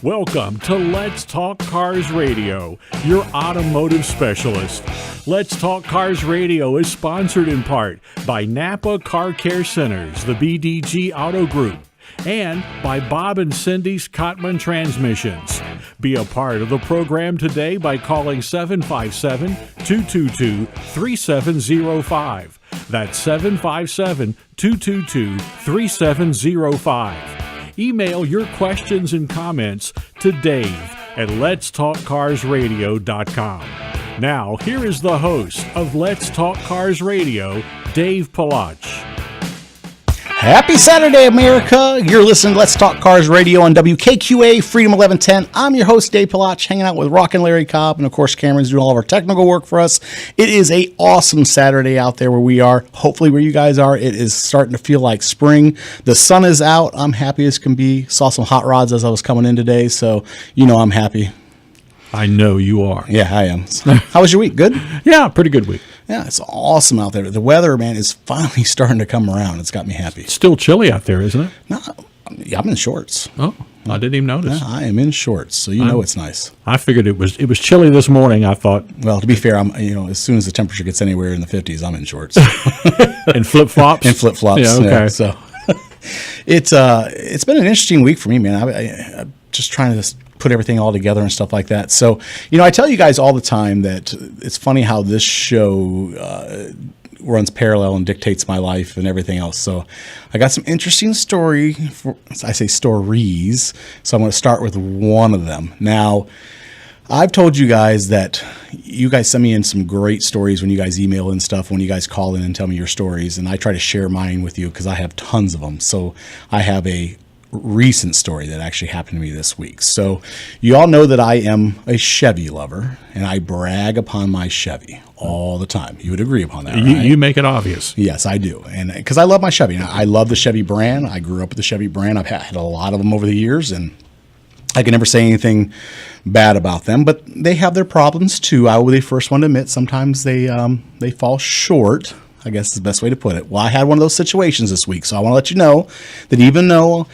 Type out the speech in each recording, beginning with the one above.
Welcome to Let's Talk Cars Radio, your automotive specialist. Let's Talk Cars Radio is sponsored in part by Napa Car Care Centers, the BDG Auto Group, and by Bob and Cindy's Cotman Transmissions. Be a part of the program today by calling 757-222-3705. That's 757-222-3705. Email your questions and comments to Dave at letstalkcarsradio.com. Now, here is the host of Let's Talk Cars Radio, Dave Palach. Happy Saturday, America. You're listening to Let's Talk Cars Radio on WKQA Freedom 1110. I'm your host, Dave Palach, hanging out with Rockin' Larry Cobb, and of course, Cameron's doing all of our technical work for us. It is a awesome Saturday out there where we are. Hopefully where you guys are, it is starting to feel like spring. The sun is out. I'm happy as can be. Saw some hot rods as I was coming in today, so you know I'm happy. I know you are. Yeah, I am. How was your week? Good? Yeah, pretty good week. Yeah, it's awesome out there. The weather, man, is finally starting to come around. It's got me happy. It's still chilly out there, isn't it? No, I'm in shorts. Oh, I didn't even notice. Yeah, I am in shorts, so you know it's nice. I figured it was chilly this morning. I thought. Well, to be fair, as soon as the temperature gets anywhere in the 50s, I'm in shorts. And flip-flops? And flip-flops. Yeah, okay. Yeah, so it's been an interesting week for me, man. I'm just trying to put everything all together and stuff like that. So, I tell you guys all the time that it's funny how this show runs parallel and dictates my life and everything else. So I got some interesting stories. So I'm going to start with one of them. Now, I've told you guys that you guys send me in some great stories when you guys email and stuff, when you guys call in and tell me your stories, and I try to share mine with you because I have tons of them. So I have a recent story that actually happened to me this week. So you all know that I am a Chevy lover, and I brag upon my Chevy all the time. You would agree upon that, right? You make it obvious. Yes, I do. And because I love my Chevy. I love the Chevy brand. I grew up with the Chevy brand. I've had a lot of them over the years, and I can never say anything bad about them, but they have their problems too. I will be the first one to admit sometimes they fall short, I guess is the best way to put it. Well, I had one of those situations this week, so I want to let you know that even though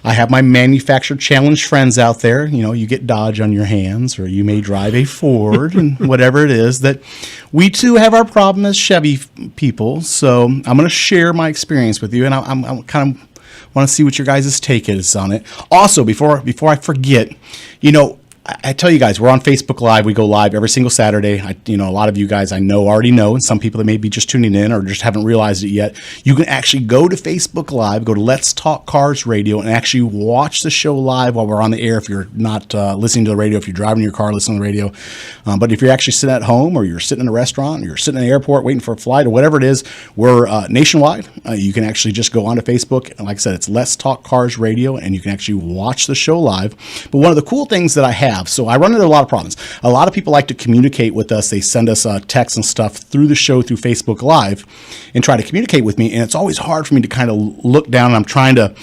I have my manufacturer challenge friends out there, you get Dodge on your hands, or you may drive a Ford and whatever it is, that we too have our problem as Chevy people. So I'm going to share my experience with you, and I'm kind of want to see what your guys' take is on it. Also, before I forget, I tell you guys, we're on Facebook Live. We go live every single Saturday. A lot of you guys I know already know, and some people that may be just tuning in or just haven't realized it yet. You can actually go to Facebook Live, go to Let's Talk Cars Radio, and actually watch the show live while we're on the air if you're not listening to the radio, if you're driving your car, listening to the radio. But if you're actually sitting at home, or you're sitting in a restaurant, or you're sitting in an airport waiting for a flight, or whatever it is, we're nationwide. You can actually just go onto Facebook, and like I said, it's Let's Talk Cars Radio, and you can actually watch the show live. But one of the cool things that I have, so I run into a lot of problems. A lot of people like to communicate with us. They send us texts and stuff through the show through Facebook Live and try to communicate with me. And it's always hard for me to kind of look down, and I'm trying to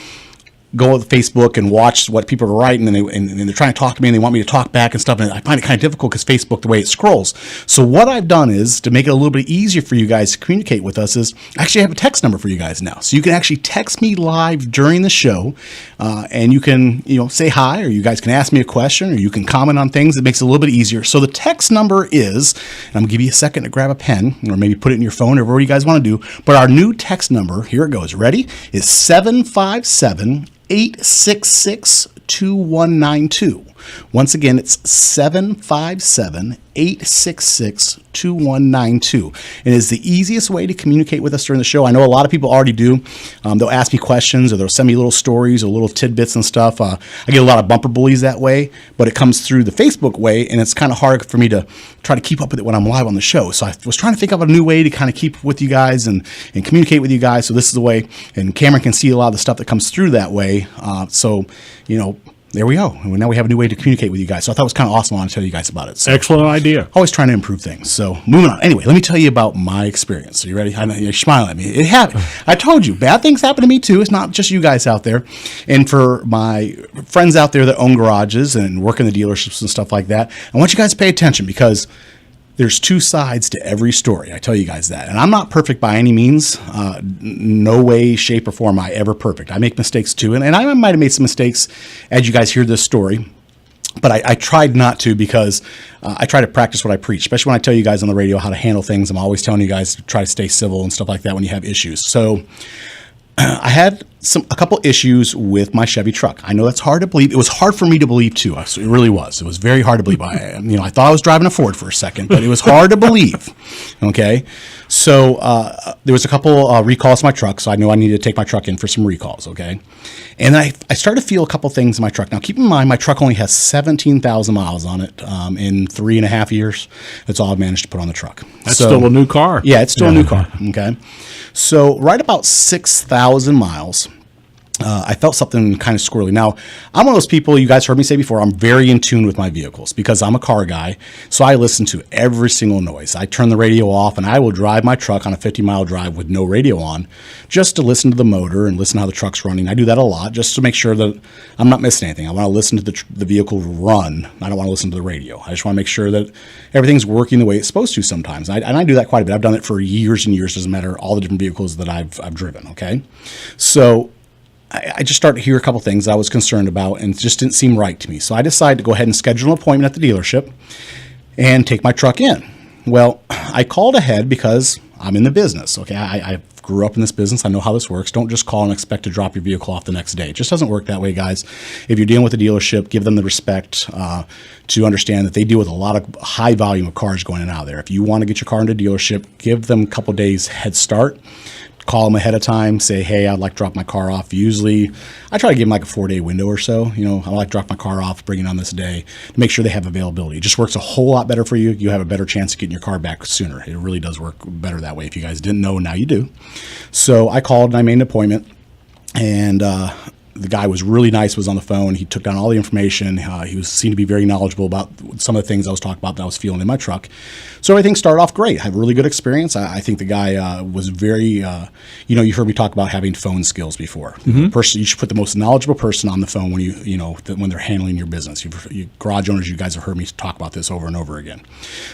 go on Facebook and watch what people are writing, and they're trying to talk to me, and they want me to talk back and stuff, and I find it kind of difficult because Facebook, the way it scrolls. So what I've done is, to make it a little bit easier for you guys to communicate with us, is actually have a text number for you guys now. So you can actually text me live during the show, and you can say hi, or you guys can ask me a question, or you can comment on things. It makes it a little bit easier. So the text number is, and I'm going to give you a second to grab a pen, or maybe put it in your phone, or whatever you guys want to do, but our new text number, here it goes, ready, is 757-866-2192. Once again, it's 757-866-2192. It is the easiest way to communicate with us during the show. I know a lot of people already do. They'll ask me questions, or they'll send me little stories or little tidbits and stuff. I get a lot of bumper bullies that way, but it comes through the Facebook way, and it's kind of hard for me to try to keep up with it when I'm live on the show. So I was trying to think of a new way to kind of keep with you guys and communicate with you guys. So this is the way, and Cameron can see a lot of the stuff that comes through that way. There we go. And now we have a new way to communicate with you guys. So I thought it was kind of awesome. I want to tell you guys about it. So, excellent idea. Always trying to improve things. So moving on. Anyway, let me tell you about my experience. Are you ready? I know you're smiling at me. It happened. I told you, bad things happen to me too. It's not just you guys out there. And for my friends out there that own garages and work in the dealerships and stuff like that, I want you guys to pay attention, because there's two sides to every story. I tell you guys that. And I'm not perfect by any means. No way, shape, or form am I ever perfect. I make mistakes too. And I might have made some mistakes as you guys hear this story. But I tried not to, because I try to practice what I preach, especially when I tell you guys on the radio how to handle things. I'm always telling you guys to try to stay civil and stuff like that when you have issues. So I had a couple issues with my Chevy truck. I know that's hard to believe. It was hard for me to believe too. It really was. It was very hard to believe. I thought I was driving a Ford for a second, but it was hard to believe. Okay, so there was a couple recalls to my truck, so I knew I needed to take my truck in for some recalls. Okay, and I started to feel a couple things in my truck. Now, keep in mind, my truck only has 17,000 miles on it in 3.5 years. That's all I've managed to put on the truck. That's still a new car. Yeah, it's still a new car. Okay, so right about 6,000 miles. I felt something kind of squirrely. Now, I'm one of those people, you guys heard me say before, I'm very in tune with my vehicles because I'm a car guy. So I listen to every single noise. I turn the radio off and I will drive my truck on a 50-mile drive with no radio on just to listen to the motor and listen to how the truck's running. I do that a lot just to make sure that I'm not missing anything. I want to listen to the vehicle run. I don't want to listen to the radio. I just want to make sure that everything's working the way it's supposed to sometimes. And I do that quite a bit. I've done it for years and years. Doesn't matter all the different vehicles that I've driven. Okay. So I just started to hear a couple things that I was concerned about and it just didn't seem right to me. So I decided to go ahead and schedule an appointment at the dealership and take my truck in. Well, I called ahead because I'm in the business. Okay, I grew up in this business. I know how this works. Don't just call and expect to drop your vehicle off the next day. It just doesn't work that way, guys. If you're dealing with a dealership, give them the respect to understand that they deal with a lot of high volume of cars going in and out of there. If you want to get your car into a dealership, give them a couple days head start. Call them ahead of time, say, hey, I'd like to drop my car off. Usually, I try to give them like a 4-day window or so. I like to drop my car off, bring it on this day, to make sure they have availability. It just works a whole lot better for you. You have a better chance of getting your car back sooner. It really does work better that way. If you guys didn't know, now you do. So I called and I made an appointment, and the guy was really nice, was on the phone. He took down all the information. He seemed to be very knowledgeable about some of the things I was talking about that I was feeling in my truck. So everything started off great. I had a really good experience. I think the guy was very, you heard me talk about having phone skills before. Mm-hmm. You should put the most knowledgeable person on the phone when when they're handling your business. You garage owners, you guys have heard me talk about this over and over again.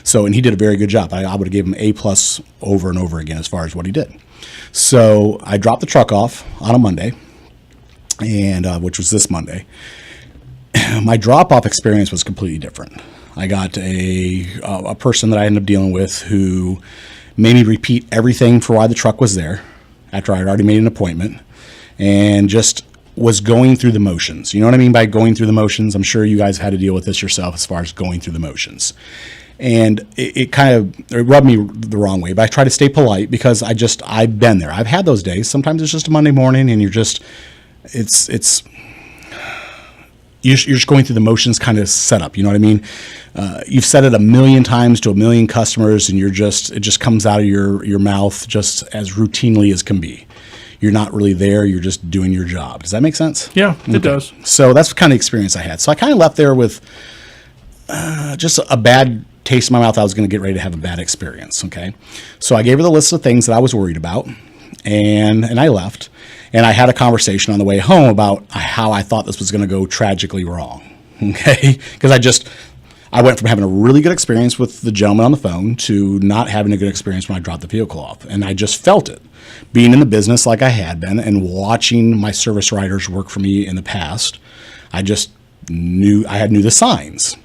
So, and he did a very good job. I would have given him A+ over and over again as far as what he did. So I dropped the truck off on a Monday, and which was this Monday. My drop-off experience was completely different. I got a person that I ended up dealing with who made me repeat everything for why the truck was there after I had already made an appointment, and just was going through the motions. You know what I mean by going through the motions? I'm sure you guys had to deal with this yourself as far as going through the motions. And it rubbed me the wrong way, but I try to stay polite because I've been there. I've had those days. Sometimes it's just a Monday morning and you're just just going through the motions kind of setup. You know what I mean? You've said it 1,000,000 times to 1,000,000 customers, and it just comes out of your mouth just as routinely as can be. You're not really there. You're just doing your job. Does that make sense? Yeah, it does. So that's the kind of experience I had. So I kind of left there with just a bad taste in my mouth. I was going to get ready to have a bad experience. Okay. So I gave her the list of things that I was worried about, and I left. And I had a conversation on the way home about how I thought this was going to go tragically wrong. Okay. Because I went from having a really good experience with the gentleman on the phone to not having a good experience when I dropped the vehicle off. And I just felt it. Being in the business like I had been and watching my service writers work for me in the past, I just knew the signs.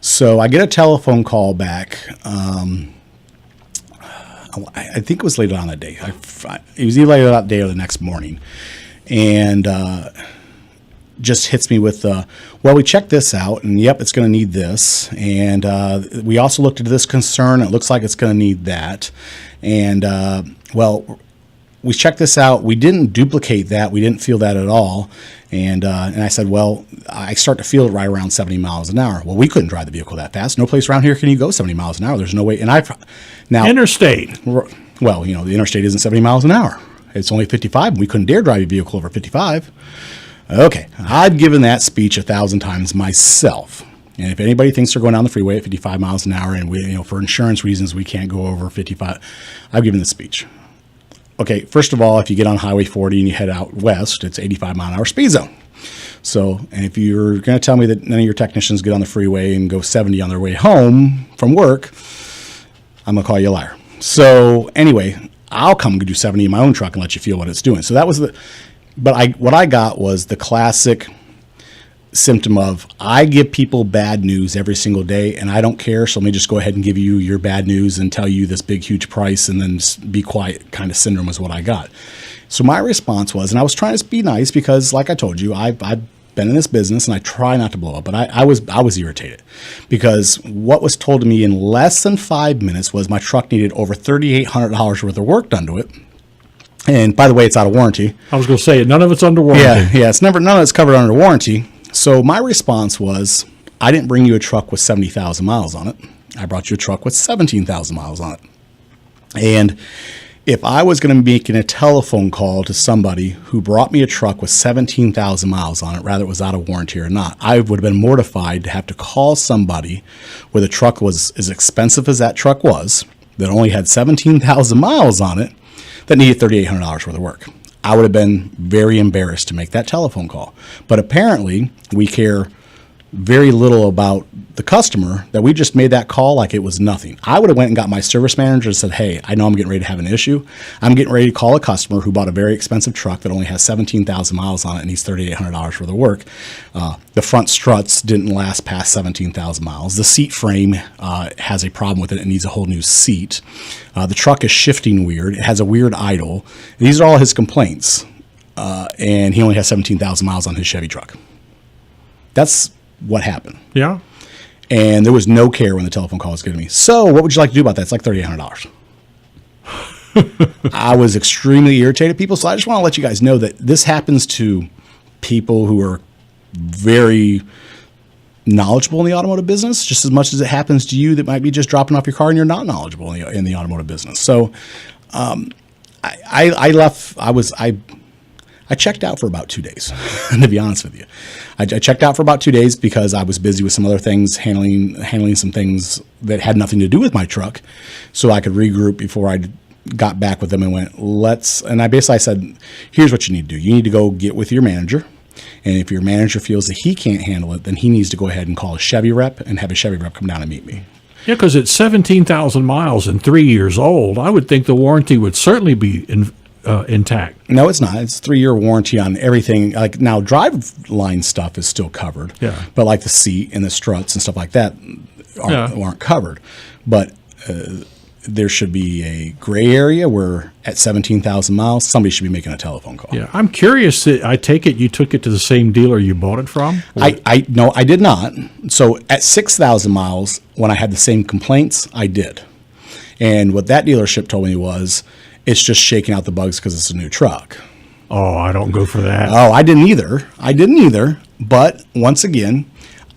So I get a telephone call back. I think it was later on that day. It was either later that day or the next morning. And just hits me with, we checked this out, and yep, it's going to need this. And we also looked into this concern. It looks like it's going to need that. And, we checked this out. We didn't duplicate that. We didn't feel that at all. And I said, I start to feel it right around 70 miles an hour. Well, we couldn't drive the vehicle that fast. No place around here can you go 70 miles an hour. There's no way. And now interstate. Well, the interstate isn't 70 miles an hour. It's only 55. And we couldn't dare drive a vehicle over 55. Okay. I've given that speech 1,000 times myself. And if anybody thinks they're going down the freeway at 55 miles an hour and for insurance reasons, we can't go over 55, I've given the speech. Okay, first of all, if you get on Highway 40 and you head out west, it's 85 mile an hour speed zone. So, and if you're going to tell me that none of your technicians get on the freeway and go 70 on their way home from work, I'm going to call you a liar. So anyway, I'll come do 70 in my own truck and let you feel what it's doing. So that was what I got was the classic symptom of, I give people bad news every single day and I don't care. So let me just go ahead and give you your bad news and tell you this big, huge price and then be quiet kind of syndrome is what I got. So my response was, and I was trying to be nice because like I told you, I've been in this business and I try not to blow up, but I was irritated because what was told to me in less than 5 minutes was my truck needed over $3,800 worth of work done to it. And by the way, it's out of warranty. I was going to say, none of it's under warranty. Yeah, none of it's covered under warranty. So my response was, I didn't bring you a truck with 70,000 miles on it. I brought you a truck with 17,000 miles on it. And if I was going to be making a telephone call to somebody who brought me a truck with 17,000 miles on it, whether it was out of warranty or not, I would have been mortified to have to call somebody where the truck was as expensive as that truck was, that only had 17,000 miles on it, that needed $3,800 worth of work. I would have been very embarrassed to make that telephone call. But apparently, we care very little about the customer that we just made that call like it was nothing. I would have went and got my service manager and said, hey, I know I'm getting ready to have an issue. I'm getting ready to call a customer who bought a very expensive truck that only has 17,000 miles on it and needs $3,800 worth of work. The front struts didn't last past 17,000 miles. The seat frame has a problem with it. It needs a whole new seat. The truck is shifting weird. It has a weird idle. These are all his complaints. And he only has 17,000 miles on his Chevy truck. That's what happened. Yeah. And there was no care when the telephone call was given to me. So what would you like to do about that? It's like $3,800. I was extremely irritated, people. So I just want to let you guys know that this happens to people who are very knowledgeable in the automotive business, just as much as it happens to you that might be just dropping off your car and you're not knowledgeable in the automotive business. So I checked out for about 2 days, to be honest with you. I checked out for about 2 days because I was busy with some other things, handling some things that had nothing to do with my truck, so I could regroup before I got back with them and went, and I basically said, here's what you need to do. You need to go get with your manager, and if your manager feels that he can't handle it, then he needs to go ahead and call a Chevy rep and have a Chevy rep come down and meet me. Yeah, because it's 17,000 miles and 3 years old. I would think the warranty would certainly be intact. No, it's not. It's a 3-year warranty on everything. Like now, driveline stuff is still covered. Yeah. But like the seat and the struts and stuff like that aren't covered. But there should be a gray area where at 17,000 miles, somebody should be making a telephone call. Yeah, I'm curious. I take it you took it to the same dealer you bought it from? No, I did not. So at 6,000 miles, when I had the same complaints, I did. And what that dealership told me was, it's just shaking out the bugs because it's a new truck. Oh, I don't go for that. Oh, I didn't either. But once again,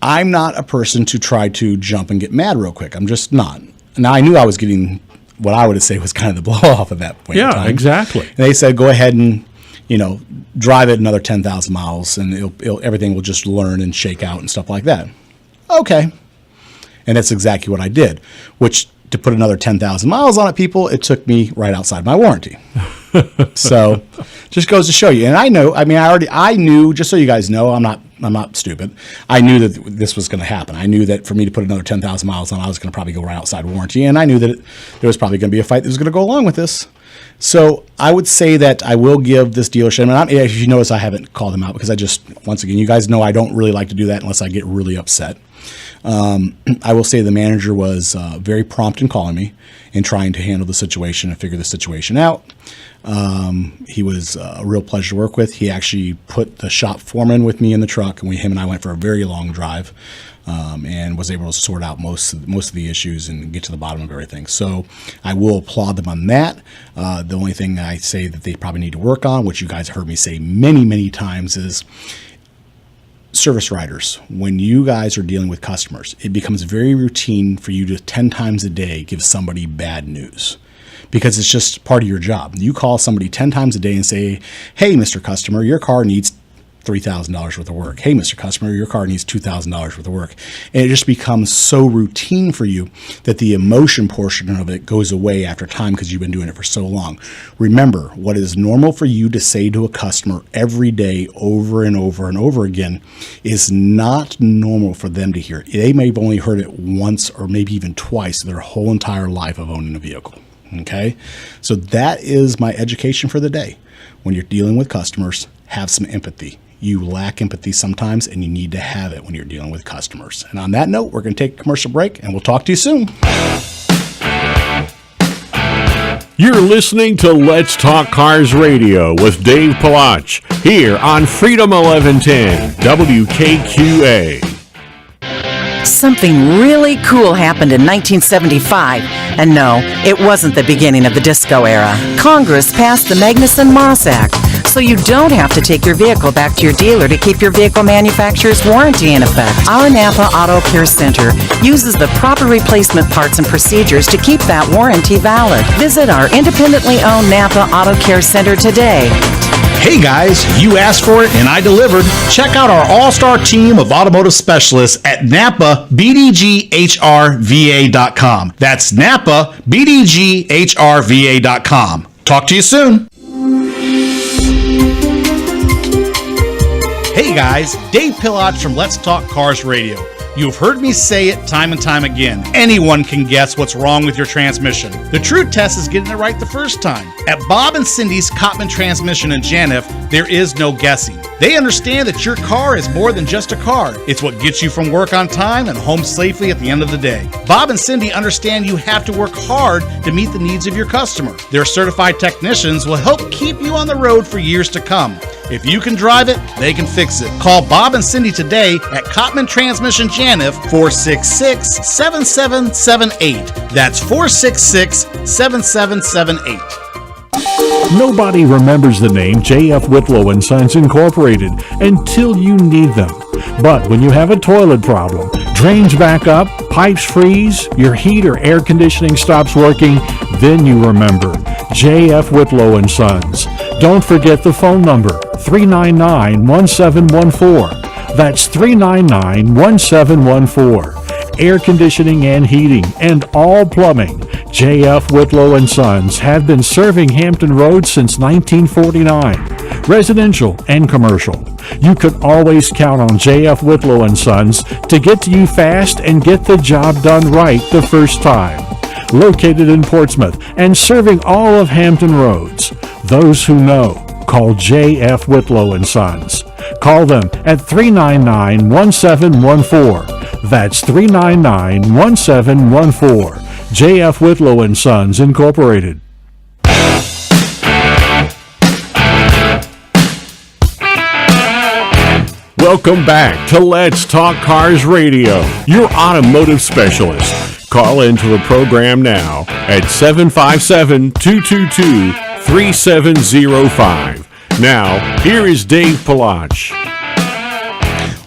I'm not a person to try to jump and get mad real quick. I'm just not. Now, I knew I was getting what I would say was kind of the blow off at that point in time. Yeah, exactly. And they said, go ahead and, drive it another 10,000 miles and everything will just learn and shake out and stuff like that. Okay. And that's exactly what I did, which to put another 10,000 miles on it, people, it took me right outside my warranty. So just goes to show you. And I knew, just so you guys know, I'm not stupid. I knew that this was going to happen. I knew that for me to put another 10,000 miles on, I was going to probably go right outside warranty. And I knew that there was probably going to be a fight that was going to go along with this. So I would say that I will give this dealership, and if you notice, I haven't called them out because once again, you guys know I don't really like to do that unless I get really upset. I will say the manager was very prompt in calling me and trying to handle the situation and figure the situation out. He was a real pleasure to work with. He actually put the shop foreman with me in the truck, and him and I went for a very long drive and was able to sort out most of the issues and get to the bottom of everything. So I will applaud them on that. The only thing I say that they probably need to work on, which you guys have heard me say many, many times, is service riders. When you guys are dealing with customers, it becomes very routine for you to 10 times a day give somebody bad news because it's just part of your job. You call somebody 10 times a day and say, hey, Mr. Customer, your car needs $3,000 worth of work. Hey, Mr. Customer, your car needs $2,000 worth of work. And it just becomes so routine for you that the emotion portion of it goes away after time because you've been doing it for so long. Remember, what is normal for you to say to a customer every day over and over and over again is not normal for them to hear. They may have only heard it once or maybe even twice their whole entire life of owning a vehicle. Okay? So that is my education for the day. When you're dealing with customers, have some empathy. you lack empathy sometimes, and you need to have it when you're dealing with customers. And on that note, we're going to take a commercial break, and we'll talk to you soon. You're listening to Let's Talk Cars Radio with Dave Palach here on Freedom 1110 WKQA. Something really cool happened in 1975. And no, it wasn't the beginning of the disco era. Congress passed the Magnuson-Moss Act, so you don't have to take your vehicle back to your dealer to keep your vehicle manufacturer's warranty in effect. Our Napa Auto Care Center uses the proper replacement parts and procedures to keep that warranty valid. Visit our independently owned Napa Auto Care Center today. Hey guys, you asked for it and I delivered. Check out our all-star team of automotive specialists at NapaBDGHRVA.com. That's NapaBDGHRVA.com. Talk to you soon. Hey guys, Dave Palach from Let's Talk Cars Radio. You've heard me say it time and time again. Anyone can guess what's wrong with your transmission. The true test is getting it right the first time. At Bob and Cindy's Cottman Transmission in Janif, there is no guessing. They understand that your car is more than just a car. It's what gets you from work on time and home safely at the end of the day. Bob and Cindy understand you have to work hard to meet the needs of your customer. Their certified technicians will help keep you on the road for years to come. If you can drive it, they can fix it. Call Bob and Cindy today at Cottman Transmission Janif, 466-7778. That's 466-7778. Nobody remembers the name J.F. Whitlow & Sons Incorporated until you need them. But when you have a toilet problem, drains back up, pipes freeze, your heat or air conditioning stops working, then you remember J.F. Whitlow & Sons. Don't forget the phone number, 399-1714. That's 399-1714. Air conditioning and heating, and all plumbing. J.F. Whitlow & Sons have been serving Hampton Roads since 1949. Residential and commercial. You can always count on J.F. Whitlow & Sons to get to you fast and get the job done right the first time. Located in Portsmouth and serving all of Hampton Roads. Those who know, call J.F. Whitlow & Sons. Call them at 399-1714. That's 399-1714. J.F. Whitlow & Sons Incorporated. Welcome back to Let's Talk Cars Radio, your automotive specialist. Call into the program now at 757-222-3705. Now, here is Dave Palach.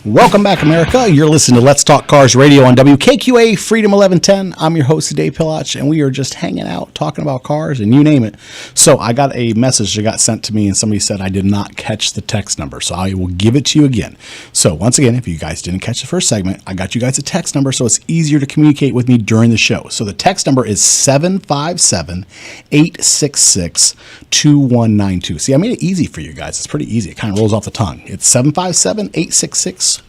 Welcome back, America. You're listening to Let's Talk Cars Radio on WKQA Freedom 1110. I'm your host, Dave Palach, and we are just hanging out, talking about cars, and you name it. So I got a message that got sent to me, and somebody said I did not catch the text number, so I will give it to you again. So once again, if you guys didn't catch the first segment, I got you guys a text number, so it's easier to communicate with me during the show. So the text number is 757-866-2192. See, I made it easy for you guys. It's pretty easy. It kind of rolls off the tongue. It's 757-866-2192.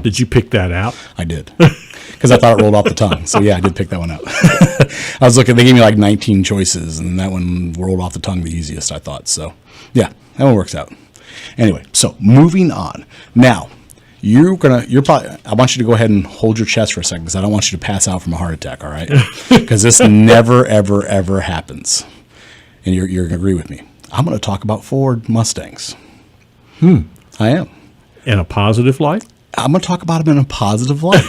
Did you pick that out? I did. Because I thought it rolled off the tongue. So yeah, I did pick that one out. I was looking, they gave me like 19 choices, and that one rolled off the tongue the easiest, I thought. So yeah, that one works out. Anyway, so moving on. Now, I want you to go ahead and hold your chest for a second, because I don't want you to pass out from a heart attack, all right? Because this never, ever, ever happens. And you're going to agree with me. I'm going to talk about Ford Mustangs. I am. In a positive light? I'm going to talk about them in a positive light.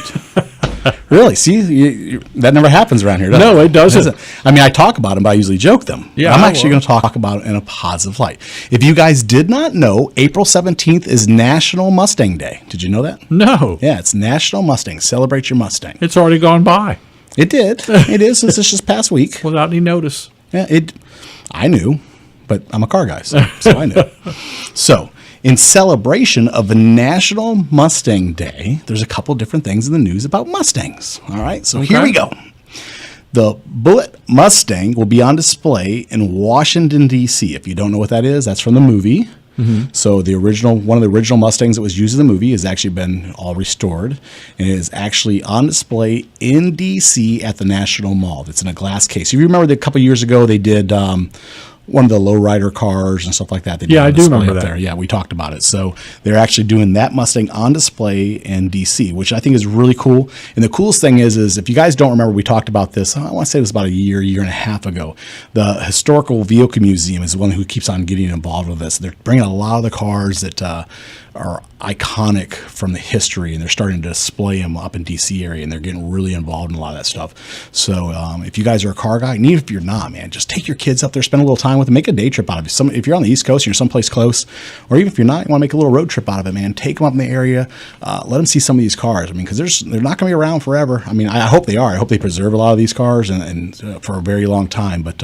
Really? See, that never happens around here, does it? No, it doesn't. I mean, I talk about them, but I usually joke them. Yeah, I'm actually going to talk about it in a positive light. If you guys did not know, April 17th is National Mustang Day. Did you know that? No. Yeah, it's National Mustang. Celebrate your Mustang. It's already gone by. It did. It is. It's just past week. Without any notice. Yeah, I knew, but I'm a car guy, so I knew. So, in celebration of the National Mustang Day, there's a couple different things in the news about Mustangs. All right, so Here we go. The Bullitt Mustang will be on display in Washington, D.C. If you don't know what that is, that's from the movie. Mm-hmm. So one of the original Mustangs that was used in the movie has actually been all restored, and it is actually on display in D.C. at the National Mall. It's in a glass case. If you remember, a couple years ago they did one of the lowrider cars and stuff like that. They Yeah, on I do display remember up that. there. Yeah, we talked about it. So they're actually doing that Mustang on display in DC, which I think is really cool. And the coolest thing is if you guys don't remember, we talked about this. I want to say it was about a year and a half ago. The Historical Vehicle Museum is the one who keeps on getting involved with this. They're bringing a lot of the cars that are iconic from the history, and they're starting to display them up in DC area, and they're getting really involved in a lot of that stuff. So if you guys are a car guy, and even if you're not, man, just take your kids up there, spend a little time with them, make a day trip out of it. If you're on the East Coast, you're someplace close, or even if you're not, you want to make a little road trip out of it, man, take them up in the area, let them see some of these cars. I mean, because they're not going to be around forever. I mean, I hope they are. I hope they preserve a lot of these cars and for a very long time. But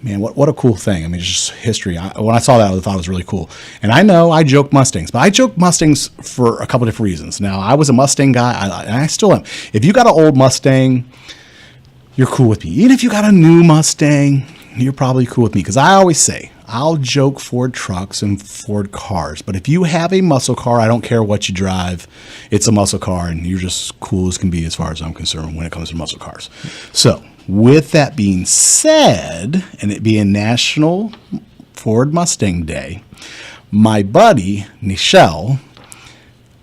man, what a cool thing. I mean, it's just history. When I saw that, I thought it was really cool. And I know I joke Mustangs, but I joke Mustangs for a couple different reasons. Now, I was a Mustang guy, and I still am. If you got an old Mustang, you're cool with me. Even if you got a new Mustang, you're probably cool with me. Because I always say, I'll joke Ford trucks and Ford cars. But if you have a muscle car, I don't care what you drive. It's a muscle car, and you're just cool as can be as far as I'm concerned when it comes to muscle cars. So, with that being said, and it being National Ford Mustang Day, my buddy, Nichelle,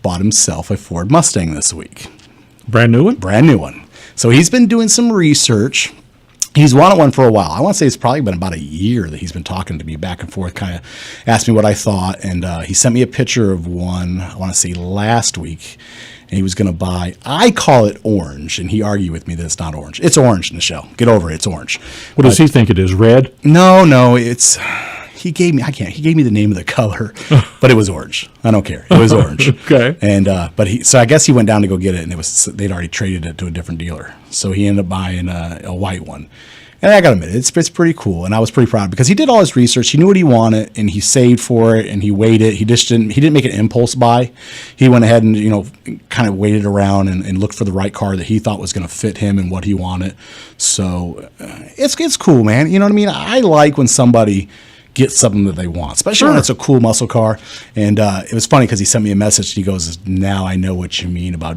bought himself a Ford Mustang this week. Brand new one? Brand new one. So he's been doing some research. He's wanted one for a while. I want to say it's probably been about a year that he's been talking to me back and forth, kind of asked me what I thought. And he sent me a picture of one, I want to say last week. And he was going to buy, I call it orange. And he argued with me that it's not orange. It's orange, Nichelle. Get over it. It's orange. What does he think it is? Red? No, it's, he gave me the name of the color, but it was orange. I don't care. It was orange. Okay. And, so I guess he went down to go get it, and they'd already traded it to a different dealer. So he ended up buying a white one. And I got to admit, it's pretty cool, and I was pretty proud because he did all his research. He knew what he wanted, and he saved for it, and he waited. He didn't make an impulse buy. He went ahead and kind of waited around and looked for the right car that he thought was going to fit him and what he wanted. So it's cool, man. You know what I mean? I like when somebody gets something that they want, especially when it's a cool muscle car. And it was funny because he sent me a message. He goes, "Now I know what you mean about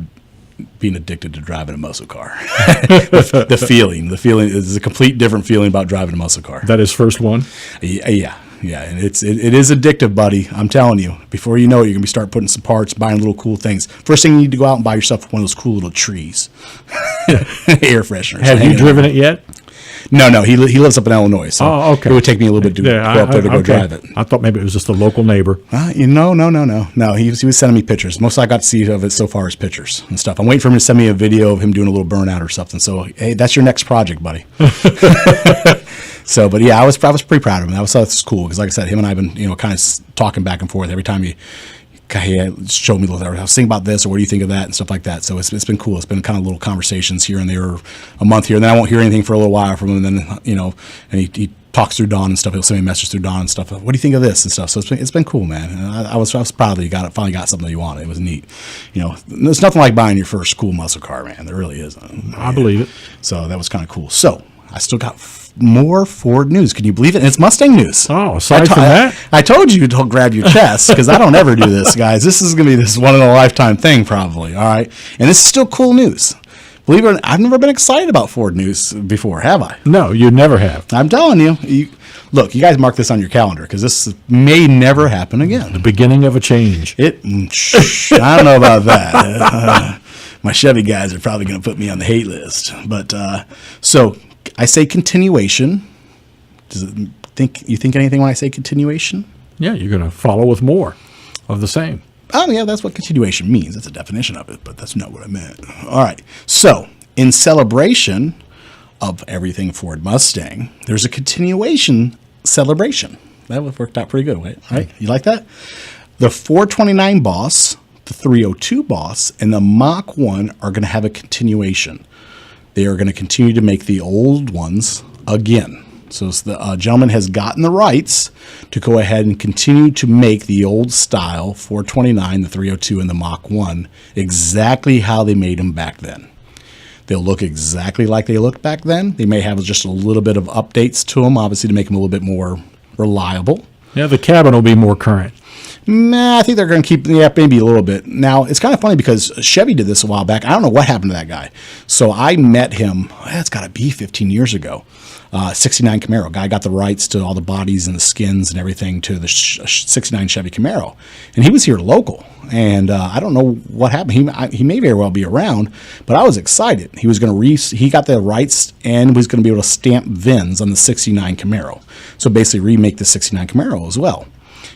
being addicted to driving a muscle car." the feeling is a complete different feeling about driving a muscle car. That is first one? Yeah, and it is addictive, buddy. I'm telling you. Before you know it, you're gonna start putting some parts, buying little cool things. First thing you need to go out and buy yourself one of those cool little trees, air fresheners. Have you driven it yet? No. He lives up in Illinois, so okay. It would take me a little bit to go up there to go drive it. I thought maybe it was just a local neighbor. No. He was sending me pictures. Most I got to see of it so far is pictures and stuff. I'm waiting for him to send me a video of him doing a little burnout or something. So, hey, that's your next project, buddy. So, but yeah, I was pretty proud of him. That was cool because, like I said, him and I have been kind of talking back and forth every time he showed me a little. I was thinking about this, or what do you think of that, and stuff like that. So it's been cool. It's been kind of little conversations here and there, a month here, and then I won't hear anything for a little while from him. And then and he talks through Dawn and stuff. He'll send me a message through Dawn and stuff. What do you think of this and stuff? So it's been cool, man. And I was proud that he finally got something that he wanted. It was neat. There's nothing like buying your first cool muscle car, man. There really isn't. I believe it. So that was kind of cool. So I still got more Ford news. Can you believe it? And it's Mustang news. Oh, aside from that? I told you to grab your chest because I don't ever do this, guys. This is going to be this one-in-a-lifetime thing probably, all right? And this is still cool news. Believe it or not, I've never been excited about Ford news before, have I? No, you never have. I'm telling you. Look, you guys mark this on your calendar because this may never happen again. The beginning of a change. I don't know about that. My Chevy guys are probably going to put me on the hate list. But so I say continuation. You think anything when I say continuation? Yeah, you're going to follow with more of the same. Oh, yeah, that's what continuation means. That's a definition of it, but that's not what I meant. All right. So, in celebration of everything Ford Mustang, there's a continuation celebration. That worked out pretty good, right? You like that? The 429 Boss, the 302 Boss, and the Mach 1 are going to have a continuation. They are going to continue to make the old ones again. So the gentleman has gotten the rights to go ahead and continue to make the old style 429, the 302, and the Mach 1 exactly how they made them back then. They'll look exactly like they looked back then. They may have just a little bit of updates to them, obviously, to make them a little bit more reliable. Yeah, the cabin will be more current. I think they're going to keep, maybe a little bit. Now, it's kind of funny because Chevy did this a while back. I don't know what happened to that guy. So I met him, it's got to be 15 years ago. '69 Camaro. Guy got the rights to all the bodies and the skins and everything to the '69 Chevy Camaro, and he was here local. And I don't know what happened. He may very well be around, but I was excited. He was going to he got the rights and was going to be able to stamp VINs on the '69 Camaro. So basically remake the '69 Camaro as well.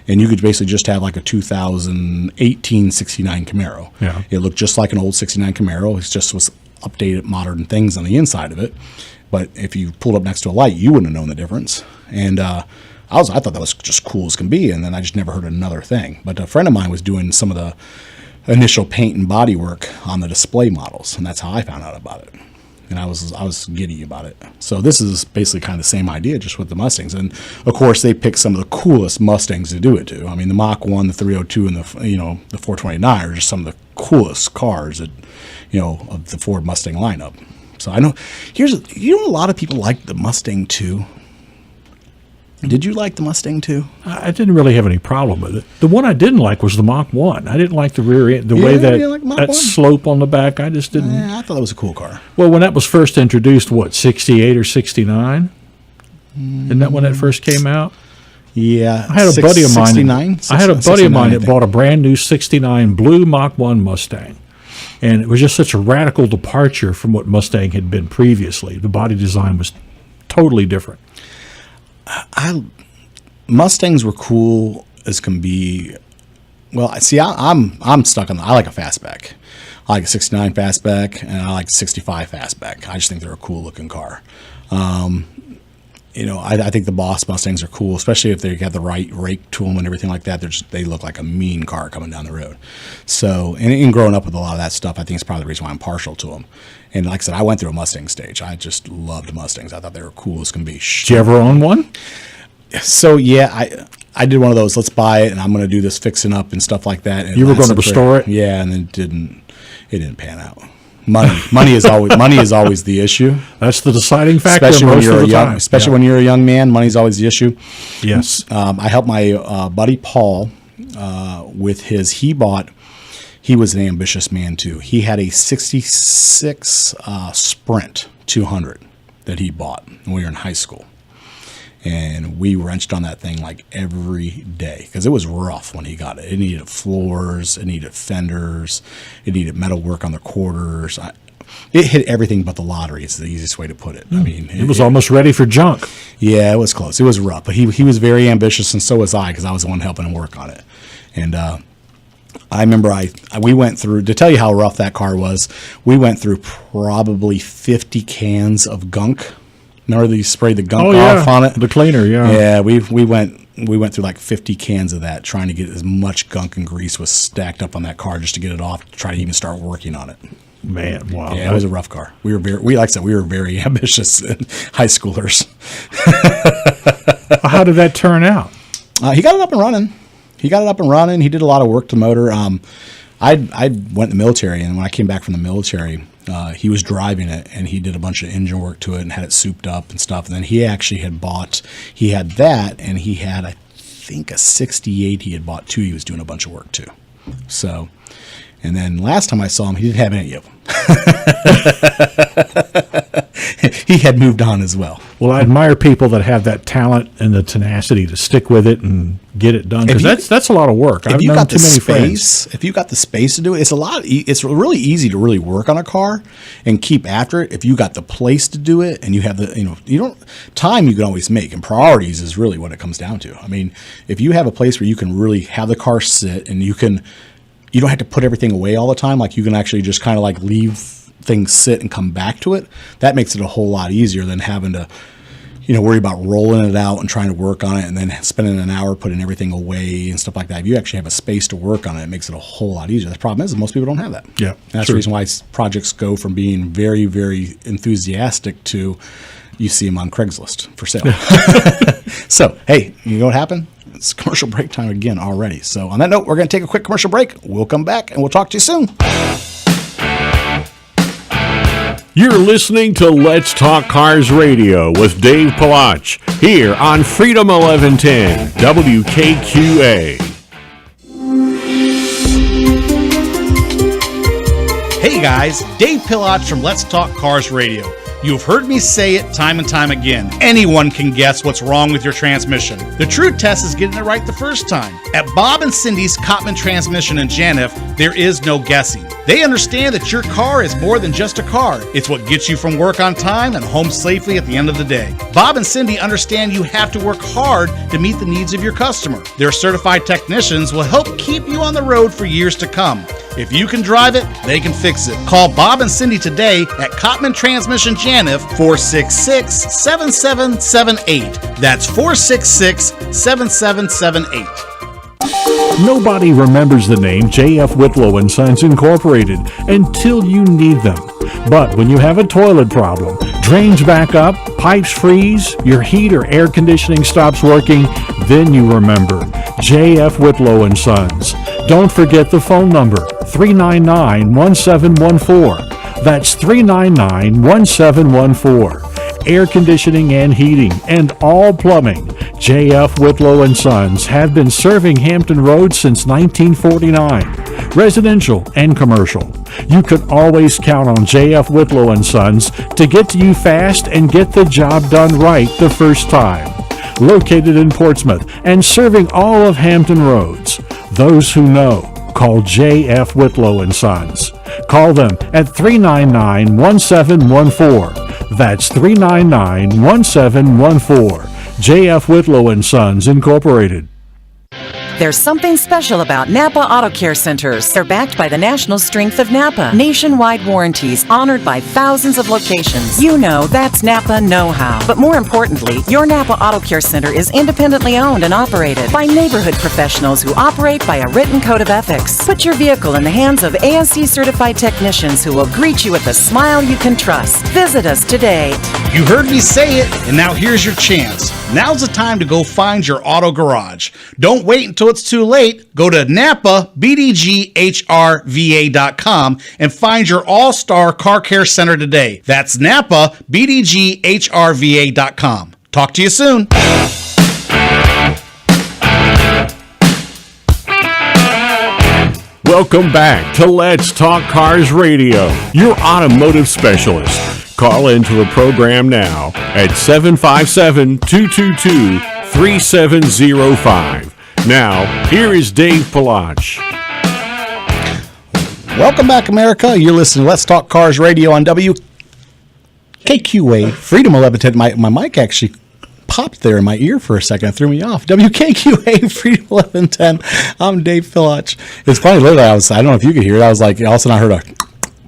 And you could basically just have like a 2018 '69 Camaro. Yeah. It looked just like an old '69 Camaro. It just was updated modern things on the inside of it. But if you pulled up next to a light, you wouldn't have known the difference. And I thought that was just cool as can be. And then I just never heard another thing. But a friend of mine was doing some of the initial paint and body work on the display models, and that's how I found out about it. And I was giddy about it. So this is basically kind of the same idea, just with the Mustangs. And of course, they picked some of the coolest Mustangs to do it to. I mean, the Mach 1, the 302, and the 429 are just some of the coolest cars that, of the Ford Mustang lineup. So I know a lot of people like the Mustang too. Did you like the Mustang too? I didn't really have any problem with it. The one I didn't like was the Mach 1. I didn't like the rear end, way that slope on the back. I just didn't. I thought that was a cool car. Well, when that was first introduced, 68 or 69? Isn't that when that first came out? Yeah. I had a buddy of mine. 69? I had a buddy of mine that bought a brand new 69 blue Mach 1 Mustang. And it was just such a radical departure from what Mustang had been previously. The body design was totally different. Mustangs were cool as can be. Well, see, I'm stuck on. I like a fastback. I like a '69 fastback, and I like a '65 fastback. I just think they're a cool looking car. I think the Boss Mustangs are cool, especially if they have the right rake to them and everything like that. They look like a mean car coming down the road. So, and growing up with a lot of that stuff, I think it's probably the reason why I'm partial to them. And like I said, I went through a Mustang stage. I just loved Mustangs. I thought they were cool as can be. Did you ever own one? So yeah, I did one of those. Let's buy it, and I'm going to do this fixing up and stuff like that. And you were going to restore it? Yeah, and it didn't pan out. Money is always the issue. That's the deciding factor, especially when you're a young man. Money's always the issue. Yes. I helped my buddy Paul with his. He was an ambitious man too. He had a '66 Sprint 200 that he bought when we were in high school, and we wrenched on that thing like every day because it was rough when he got it. It needed floors, it needed fenders, it needed metal work on the quarters. It hit everything but the lottery. It's the easiest way to put it. I mean, it was almost ready for junk. Yeah, it was close. It was rough, but he was very ambitious, and so was I because I was the one helping him work on it. And I remember we went through, to tell you how rough that car was, we went through probably 50 cans of gunk. Remember they sprayed the gunk off on it? The cleaner, yeah. Yeah, we went through like 50 cans of that, trying to get as much gunk and grease was stacked up on that car just to get it off, to try to even start working on it. Man, wow. Yeah, it was a rough car. We like I said, we were very ambitious high schoolers. How did that turn out? He got it up and running. He did a lot of work to the motor. I went in the military, and when I came back from the military, he was driving it, and he did a bunch of engine work to it and had it souped up and stuff. And then he actually had that, and he had, I think, a '68 he had bought too. He was doing a bunch of work too. So, and then last time I saw him, he didn't have any of them. He had moved on as well. Well, I admire people that have that talent and the tenacity to stick with it and get it done, because that's a lot of work. I've known too many friends. If you got the space to do it, it's really easy to really work on a car and keep after it. If you got the place to do it and you have time you can always make, and priorities is really what it comes down to. I mean, if you have a place where you can really have the car sit and you don't have to put everything away all the time, like you can actually just kind of like leave things sit and come back to it, that makes it a whole lot easier than having to worry about rolling it out and trying to work on it and then spending an hour putting everything away and stuff like that. If you actually have a space to work on it, it makes it a whole lot easier. The problem is most people don't have that. Yeah, that's the reason why projects go from being very, very enthusiastic to you see them on Craigslist for sale. So, hey, you know what happened? It's commercial break time again already. So on that note, we're going to take a quick commercial break. We'll come back and we'll talk to you soon. You're listening to Let's Talk Cars Radio with Dave Palach here on Freedom 1110 WKQA. Hey guys, Dave Palach from Let's Talk Cars Radio. You've heard me say it time and time again. Anyone can guess what's wrong with your transmission. The true test is getting it right the first time. At Bob and Cindy's Cotman Transmission in Janif, there is no guessing. They understand that your car is more than just a car. It's what gets you from work on time and home safely at the end of the day. Bob and Cindy understand you have to work hard to meet the needs of your customer. Their certified technicians will help keep you on the road for years to come. If you can drive it, they can fix it. Call Bob and Cindy today at Cotman Transmission Janif, 466-7778. That's 466-7778. Nobody remembers the name J.F. Whitlow & Sons Incorporated until you need them. But when you have a toilet problem, drains back up, pipes freeze, your heat or air conditioning stops working, then you remember J.F. Whitlow & Sons. Don't forget the phone number, 399-1714. That's 399-1714. Air conditioning and heating, and all plumbing. J.F. Whitlow & Sons have been serving Hampton Roads since 1949, residential and commercial. You can always count on J.F. Whitlow & Sons to get to you fast and get the job done right the first time. Located in Portsmouth and serving all of Hampton Roads. Those who know, call J.F. Whitlow & Sons. Call them at 399-1714. That's 399-1714. J.F. Whitlow & Sons Incorporated. There's something special about Napa Auto Care Centers. They're backed by the national strength of Napa. Nationwide warranties honored by thousands of locations. You know that's Napa know-how. But more importantly, your Napa Auto Care Center is independently owned and operated by neighborhood professionals who operate by a written code of ethics. Put your vehicle in the hands of ASE certified technicians who will greet you with a smile you can trust. Visit us today. You heard me say it, and now here's your chance. Now's the time to go find your auto garage. Don't wait until it's too late. Go to NapaBDGHRVA.com and find your all-star car care center today. That's NapaBDGHRVA.com. Talk to you soon. Welcome back to Let's Talk Cars Radio, your automotive specialist. Call into the program now at 757-222-3705. Now, here is Dave Palach. Welcome back, America. You're listening to Let's Talk Cars Radio on WKQA Freedom 1110. My mic actually popped there in my ear for a second. It threw me off. WKQA Freedom 1110. I'm Dave Palach. It's funny, literally, I don't know if you could hear it. I was like, all of a sudden I heard a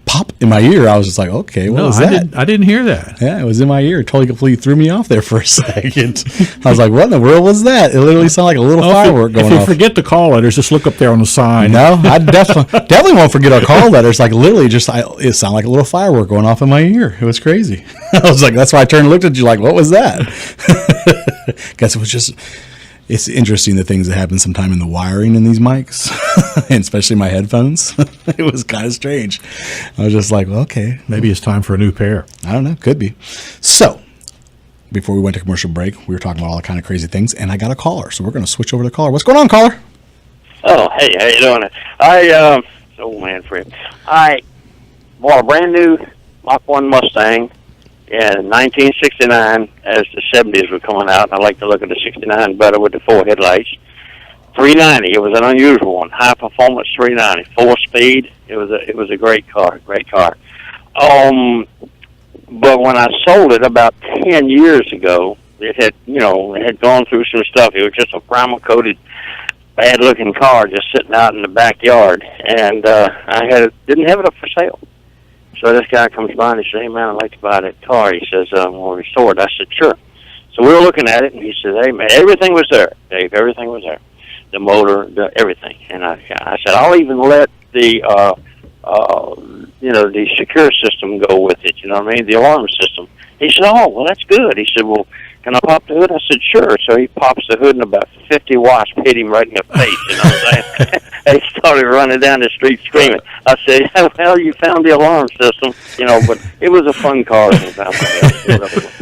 pop in my ear. I was just like, okay, what was that? I didn't hear that. Yeah, it was in my ear. It totally completely threw me off there for a second. I was like, what in the world was that? It literally sounded like a little firework going off. If you forget the call letters, just look up there on the sign. No, I definitely won't forget our call letters. Like literally it sounded like a little firework going off in my ear. It was crazy. I was like, that's why I turned and looked at you like, what was that? Guess it was just... It's interesting the things that happen sometime in the wiring in these mics, and especially my headphones. It was kind of strange. I was just like, well, okay. Maybe it's time for a new pair. I don't know. Could be. So, before we went to commercial break, we were talking about all the kind of crazy things, and I got a caller. So we're going to switch over to the caller. What's going on, caller? Oh, hey, how you doing? Manfred. I bought a brand new Mach 1 Mustang in 1969 as the 70s were coming out. I like to look at the 69 better with the 4 headlights. 390. It was an unusual one. High performance 390. 4-speed. It was a great car. Great car. But when I sold it about 10 years ago, it had gone through some stuff. It was just a primer coated, bad looking car just sitting out in the backyard, and I didn't have it up for sale. So this guy comes by and he says, hey, man, I'd like to buy that car. He says, we'll restore it. I said, sure. So we were looking at it, and he said, hey, man, everything was there, Dave. Everything was there. The motor, everything. And I said, I'll even let the secure system go with it, you know what I mean, the alarm system. He said, oh, well, that's good. He said, well, can I pop the hood? I said, sure. So he pops the hood, and about 50 watts hit him right in the face, you know what I'm saying? He started running down the street screaming. I said, well, you found the alarm system, but it was a fun car.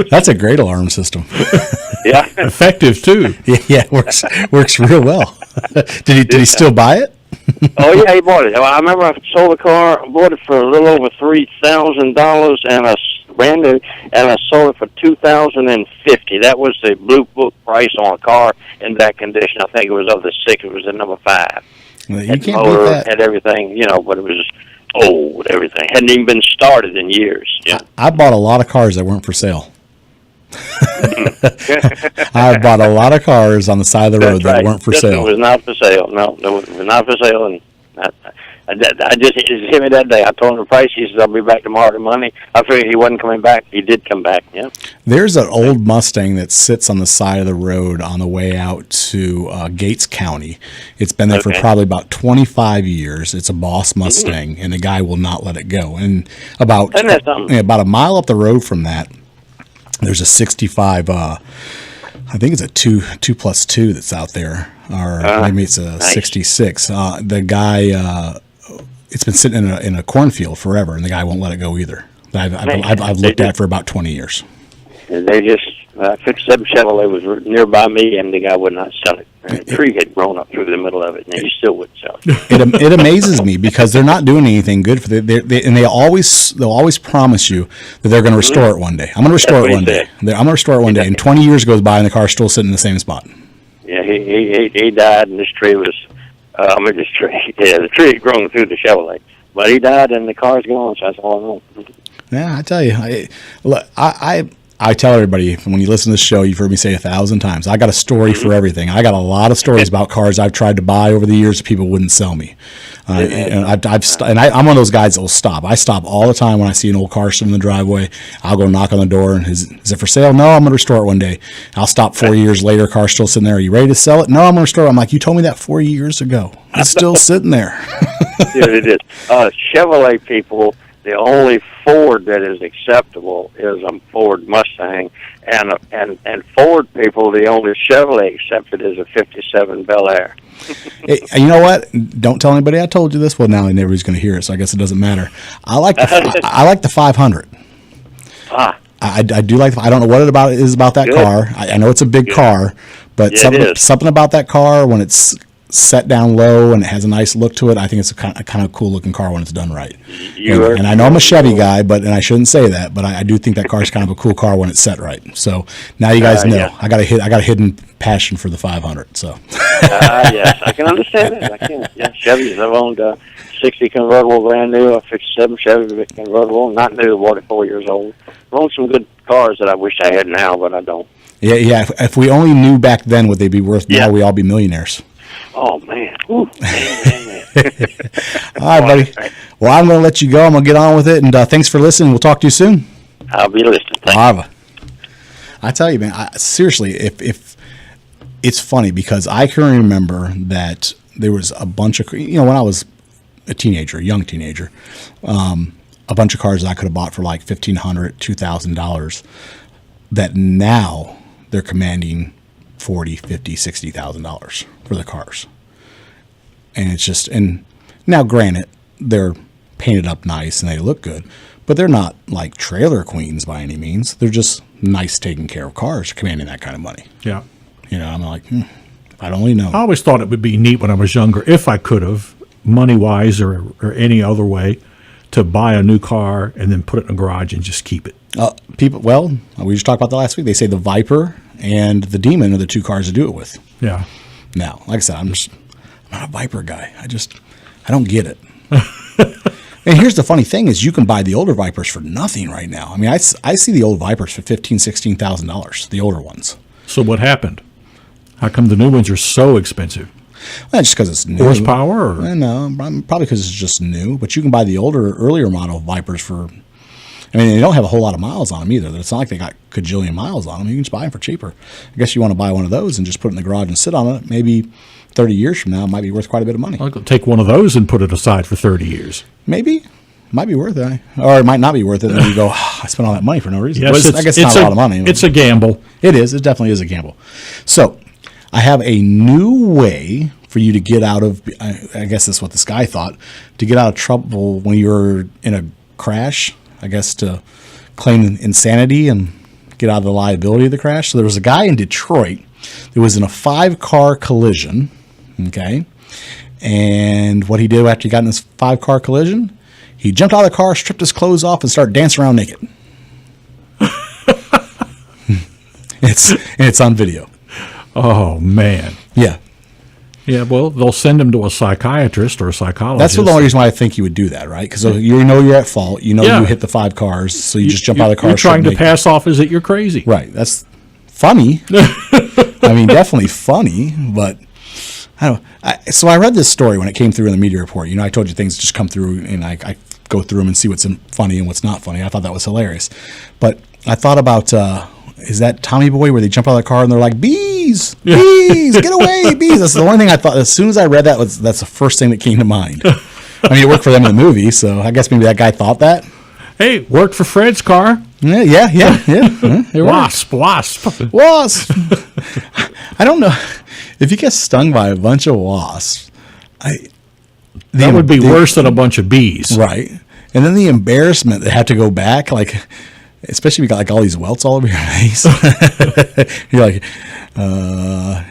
That's a great alarm system. Yeah. Effective, too. Yeah, works real well. Did he still buy it? Oh, yeah, he bought it. I remember I sold the car, bought it for a little over $3,000, and brand new, and I sold it for $2,050. That was the blue book price on a car in that condition. I think it was of the 6. It was the number 5. Well, you Had can't motor, beat that. had everything, but it was old. Everything hadn't even been started in years. Yeah. I bought a lot of cars that weren't for sale. I bought a lot of cars on the side of the road That's right. that weren't for This one sale. was not for sale. No, it was not for sale. And I just hit me that day. I told him the price. He says, I'll be back tomorrow with money. I figured he wasn't coming back. He did come back, yeah. There's an old Mustang that sits on the side of the road on the way out to Gates County. It's been there for Okay. probably about 25 years. It's a Boss Mustang, and the guy will not let it go. And about Isn't that something? about a mile up the road from that, there's a 65. I think it's a 2+2 that's out there, or maybe it's a nice. 66. The guy, it's been sitting in a cornfield forever, and the guy won't let it go either. I've looked at it for about 20 years. And they just, 57 Chevrolet was nearby me, and the guy would not sell it. And a tree had grown up through the middle of it, and he still wouldn't sell it. It amazes me because they're not doing anything good for and they'll always promise you that they're going to restore it one day. I'm going to restore That's it what one he day. said. I'm going to restore it one day. And 20 years goes by and the car's still sitting in the same spot. Yeah, he died, and this tree was, the tree had grown through the Chevrolet. But he died, and the car's gone, so that's all I know. Yeah, I tell you, I tell everybody, when you listen to this show, you've heard me say 1,000 times, I got a story for everything. I got a lot of stories about cars I've tried to buy over the years that people wouldn't sell me. And I'm one of those guys that will stop. I stop all the time when I see an old car sitting in the driveway. I'll go knock on the door, and is it for sale? No, I'm going to restore it one day. I'll stop 4 years later, car's still sitting there. Are you ready to sell it? No, I'm going to restore it. I'm like, you told me that 4 years ago. It's still sitting there. Yeah, it is. Chevrolet people, the only Ford that is acceptable is a Ford Mustang, and Ford people, the only Chevrolet accepted is a '57 Bel Air. You know what? Don't tell anybody I told you this. Well, now everybody's going to hear it, so I guess it doesn't matter. I like the 500. I do like. I don't know what it is about that Good. car. I know it's a big car, but Yeah, it is. something about that car when it's set down low and it has a nice look to it. I think it's a kind of cool looking car when it's done right. And I know I'm a Chevy guy, and I shouldn't say that, but I do think that car is kind of a cool car when it's set right. So now you guys know yeah. I got a hidden passion for the 500. So Yes, I can understand it. I can. Yeah, Chevys. I've owned 60 convertible brand new, a '57 Chevy convertible, not new, 44 years old. I've owned some good cars that I wish I had now, but I don't. yeah. If we only knew back then what they'd be worth now, Yeah. we'd all be millionaires. Oh man. Ooh, man. All right, buddy. Well, I'm going to let you go. I'm going to get on with it, and thanks for listening. We'll talk to you soon. I'll be listening. Thank you. Lava. I tell you, man. Seriously, if it's funny because I can remember that there was a bunch of when I was a teenager, a young teenager, a bunch of cars that I could have bought for like $1,500, $2,000. That now they're commanding $40,000, $50,000, $60,000 for the cars. And it's just, and now granted, they're painted up nice and they look good, but they're not like trailer queens by any means. They're just nice, taken care of cars commanding that kind of money. Yeah. I'm like, if I'd only known. I always thought it would be neat when I was younger, if I could have, money-wise or any other way, to buy a new car and then put it in a garage and just keep it. We just talked about that last week. They say the Viper and the Demon are the two cars to do it with. Yeah. Now, like I said, I'm not a Viper guy. I don't get it. And here's the funny thing is you can buy the older Vipers for nothing right now. I mean, I see the old Vipers for $15,000, $16,000, the older ones. So what happened? How come the new ones are so expensive? Well, just because it's new. Horsepower? Or? No, probably because it's just new. But you can buy the earlier model Vipers for, they don't have a whole lot of miles on them either. It's not like they got cajillion miles on them. You can just buy them for cheaper. I guess you want to buy one of those and just put it in the garage and sit on it. Maybe 30 years from now, it might be worth quite a bit of money. I'll take one of those and put it aside for 30 years. Maybe. Might be worth it. Or it might not be worth it. And then you go, I spent all that money for no reason. Yes, I guess it's not a lot of money. It's a gamble. It is. It definitely is a gamble. So I have a new way for you to get out of, I guess that's what this guy thought, to get out of trouble when you're in a crash, I guess to claim insanity and get out of the liability of the crash. So there was a guy in Detroit that was in a 5-car collision, okay? And what he did after he got in this 5-car collision, he jumped out of the car, stripped his clothes off, and started dancing around naked. It's on video. Oh, man. Yeah. Yeah, well, they'll send him to a psychiatrist or a psychologist. That's the only reason why I think you would do that, right? Because you know you're at fault. You know Yeah. you hit the 5 cars, so you just jump out of the car. You're trying to make- pass off as that you're crazy. Right. That's funny. I mean, definitely funny, but I don't. So I read this story when it came through in the media report. You know, I told you things just come through, and I go through them and see what's funny and what's not funny. I thought that was hilarious. But I thought about is that Tommy Boy where they jump out of the car and they're like, bees, bees, get away, bees. That's the only thing I thought. As soon as I read that, that's the first thing that came to mind. I mean, it worked for them in the movie, so I guess maybe that guy thought that. Hey, worked for Fred's car. Yeah. It worked. Wasp. Wasp. I don't know if you get stung by a bunch of wasps. That would be worse than a bunch of bees. Right. And then the embarrassment that have to go back, like, especially if you got like all these welts all over your face. You're like,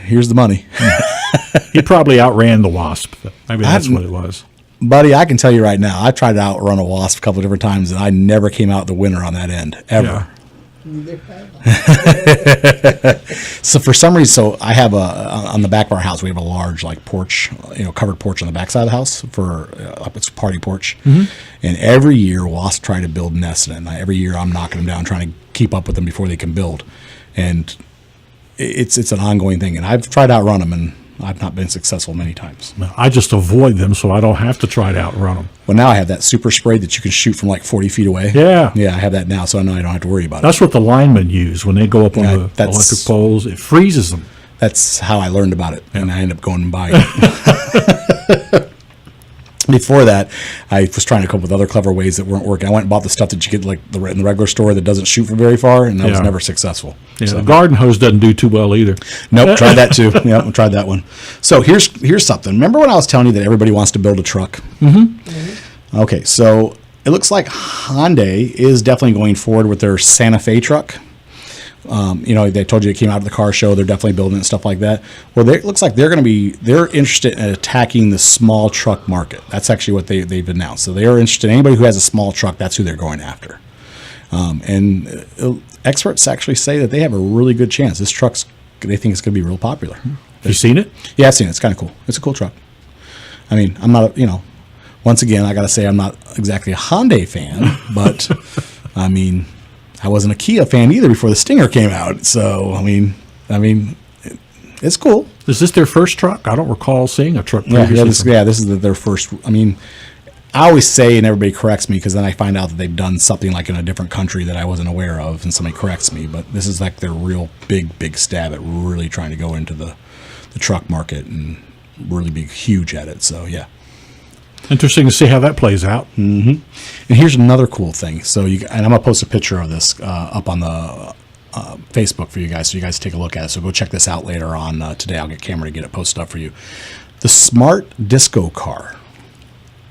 here's the money. He probably outran the wasp. Maybe that's what it was. Buddy, I can tell you right now, I tried to outrun a wasp a couple of different times, and I never came out the winner on that end, ever. Yeah. So for some reason, so I have on the back of our house, we have a large like porch, covered porch on the back side of the house for it's a party porch. Mm-hmm. And every year wasps try to build nests in it. And every year I'm knocking them down, trying to keep up with them before they can build. And it's an ongoing thing. And I've tried to outrun them, and I've not been successful many times. I just avoid them so I don't have to try to outrun them. Well, now I have that super spray that you can shoot from like 40 feet away. Yeah. Yeah, I have that now, so I know I don't have to worry about That's what the linemen use when they go up on Yeah, the that's- electric poles. It freezes them. it. That's how I learned about it, and I ended up going and buying it. Before that, I was trying to come up with other clever ways that weren't working. I went and bought the stuff that you get like in the regular store that doesn't shoot for very far, and that was Yeah. never successful. Yeah, So- the garden hose doesn't do too well either. Nope, tried that too. Yep, tried that one. So here's something. Remember when I was telling you that everybody wants to build a truck? Mm-hmm. Okay, so it looks like Hyundai is definitely going forward with their Santa Fe truck. They told you it came out of the car show. They're definitely building it and stuff like that. Well, it looks like they're interested in attacking the small truck market. That's actually what they've announced. So they are interested in anybody who has a small truck. That's who they're going after. Experts actually say that they have a really good chance. This truck's, they think it's going to be real popular. You seen it? Yeah, I've seen it. It's kind of cool. It's a cool truck. I mean, I'm not, once again, I got to say I'm not exactly a Hyundai fan, but I mean, I wasn't a Kia fan either before the Stinger came out. So, I mean, it's cool. Is this their first truck? I don't recall seeing a truck Yeah, previously. this is their first. I mean, I always say, and everybody corrects me because then I find out that they've done something like in a different country that I wasn't aware of, and somebody corrects me. But this is like their real big stab at really trying to go into the truck market and really be huge at it. So, yeah. Interesting to see how that plays out. And here's another cool thing. So, and I'm gonna post a picture of this up on the Facebook for you guys, so you guys take a look at it. So go check this out later on today. I'll get camera to get it posted up for you. The Smart Disco Car.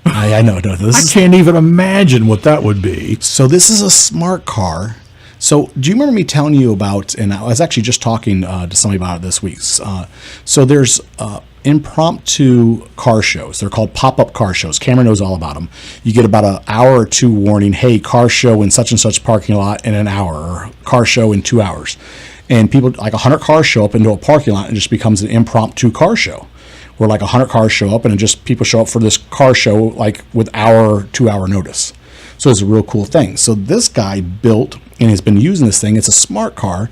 I know. No, I this can't even imagine what that would be. so this is a smart car. So do you remember me telling you about? And I was actually just talking to somebody about it this week. So there's impromptu car shows. They're called pop-up car shows. Cameron knows all about them. You get about an hour or two warning. Hey, car show in such and such parking lot in an hour, or car show in 2 hours. And people, like 100 cars show up into a parking lot and it just becomes an impromptu car show. Where like 100 cars show up and just people show up for this car show like with 2 hour notice. So it's a real cool thing. So this guy built and has been using this thing. It's a smart car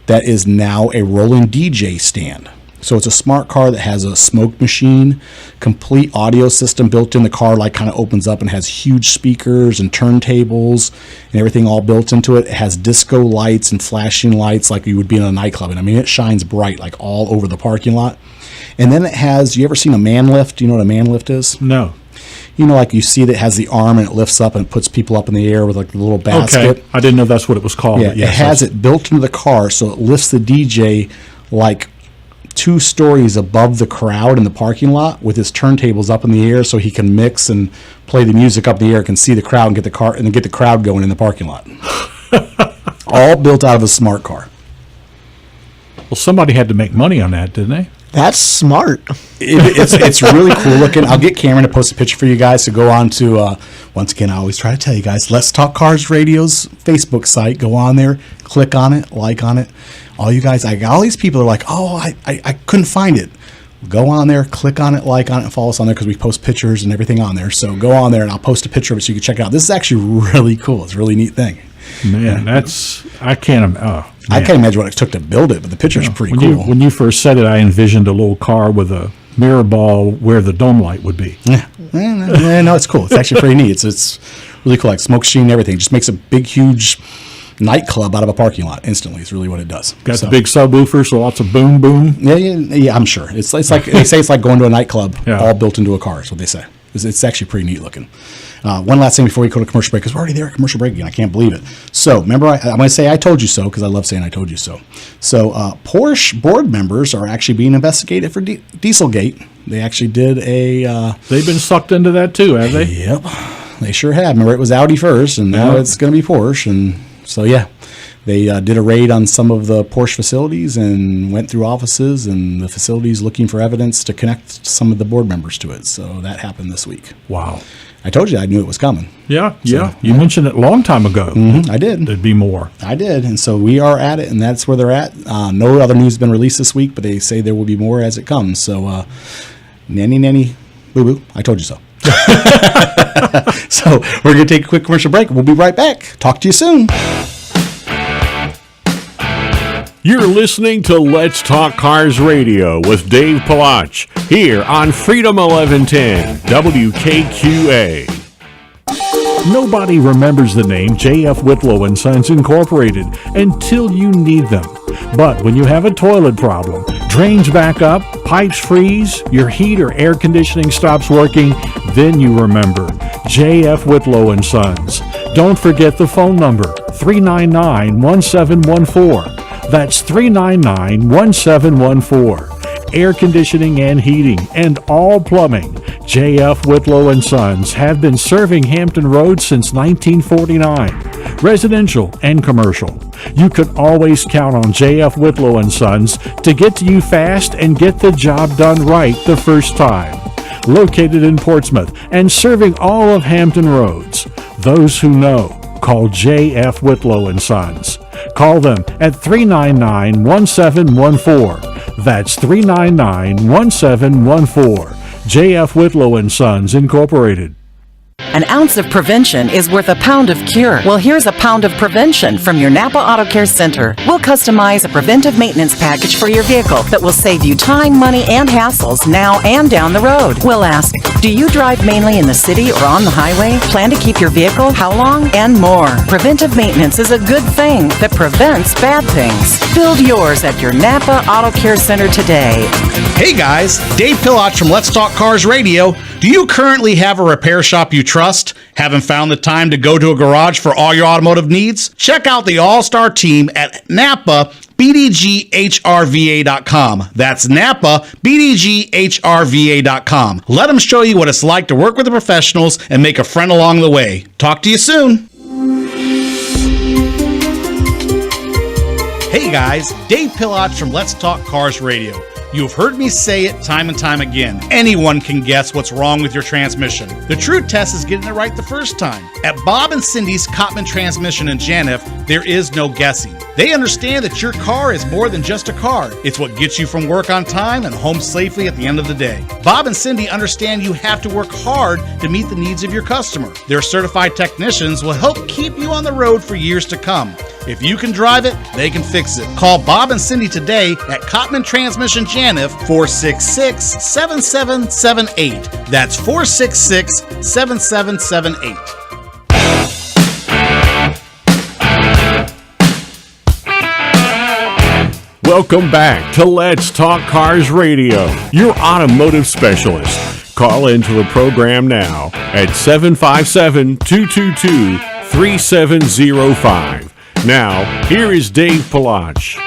that is now a rolling DJ stand. So it's a smart car that has a smoke machine, complete audio system built in the car, like kind of opens up and has huge speakers and turntables and everything all built into it. It has disco lights and flashing lights like you would be in a nightclub. And I mean, it shines bright like all over the parking lot. And then it has, you ever seen a man lift? Do you know what a man lift is? No. Like you see that it has the arm and it lifts up and it puts people up in the air with like a little basket. Okay. I didn't know that's what it was called. Yeah, but yes, it has it built into the car, so it lifts the DJ like 2 stories above the crowd in the parking lot with his turntables up in the air, so he can mix and play the music up in the air, can see the crowd and get the crowd going in the parking lot. All built out of a smart car. Well, somebody had to make money on that, didn't they? That's smart. It's really cool looking. I'll get Cameron to post a picture for you guys to go on to, once again, I always try to tell you guys, Let's Talk Cars Radio's Facebook site. Go on there, click on it, like on it. All you guys, all these people are like, oh, I couldn't find it. Go on there, click on it, like on it, and follow us on there because we post pictures and everything on there. So go on there and I'll post a picture of it so you can check it out. This is actually really cool. It's a really neat thing. Man, I can't imagine what it took to build it, but the picture's pretty cool. When you first said it, I envisioned a little car with a mirror ball where the dome light would be. Yeah, no, it's cool. It's actually pretty neat. It's really cool, like smoke screen and everything. It just makes a big, huge nightclub out of a parking lot instantly. It's really what it does. Got the big subwoofer, so lots of boom, boom. Yeah, I'm sure. It's like they say it's like going to a nightclub, all built into a car. Is what they say. It's actually pretty neat looking. One last thing before we go to commercial break, because we're already there at commercial break again. I can't believe it. So remember, I'm going to say I told you so because I love saying I told you so. So Porsche board members are actually being investigated for Dieselgate. They actually did They've been sucked into that too, have they? Yep, they sure have. Remember, it was Audi first, and now it's going to be Porsche. And so, yeah, they did a raid on some of the Porsche facilities and went through offices and the facilities looking for evidence to connect some of the board members to it. So that happened this week. Wow. I told you I knew it was coming. Yeah. You mentioned it a long time ago. Mm-hmm, I did. There'd be more. I did. And so we are at it, and that's where they're at. No other news has been released this week, but they say there will be more as it comes. So, nanny, boo-boo, I told you so. So we're going to take a quick commercial break. We'll be right back. Talk to you soon. You're listening to Let's Talk Cars Radio with Dave Palach here on Freedom 1110 WKQA. Nobody remembers the name J.F. Whitlow & Sons Incorporated until you need them. But when you have a toilet problem, drains back up, pipes freeze, your heat or air conditioning stops working, then you remember J.F. Whitlow & Sons. Don't forget the phone number, 399-1714. That's 399-1714. Air conditioning and heating and all plumbing. J.F. Whitlow & Sons have been serving Hampton Roads since 1949. Residential and commercial. You can always count on J.F. Whitlow & Sons to get to you fast and get the job done right the first time. Located in Portsmouth and serving all of Hampton Roads. Those who know, call J.F. Whitlow & Sons. Call them at 399-1714. That's 399-1714. J.F. Whitlow & Sons Incorporated. An ounce of prevention is worth a pound of cure. Well, here's a pound of prevention from your Napa Auto Care Center. We'll customize a preventive maintenance package for your vehicle that will save you time, money, and hassles now and down the road. We'll ask, do you drive mainly in the city or on the highway? Plan to keep your vehicle? How long? And more. Preventive maintenance is a good thing that prevents bad things. Build yours at your Napa Auto Care Center today. Hey guys, Dave Pilach from Let's Talk Cars Radio. Do you currently have a repair shop you trust? Haven't found the time to go to a garage for all your automotive needs? Check out the all-star team at Napa BDGHRVA.com. That's Napa BDGHRVA.com. Let them show you what it's like to work with the professionals and make a friend along the way. Talk to you soon. Hey guys, Dave Pilach from Let's Talk Cars Radio. You've heard me say it time and time again. Anyone can guess what's wrong with your transmission. The true test is getting it right the first time. At Bob and Cindy's Cottman Transmission in Janif, there is no guessing. They understand that your car is more than just a car. It's what gets you from work on time and home safely at the end of the day. Bob and Cindy understand you have to work hard to meet the needs of your customer. Their certified technicians will help keep you on the road for years to come. If you can drive it, they can fix it. Call Bob and Cindy today at Cottman Transmission Janif, 466-7778. That's 466-7778. Welcome back to Let's Talk Cars Radio, your automotive specialist. Call into the program now at 757-222-3705. Now, here is Dave Palach.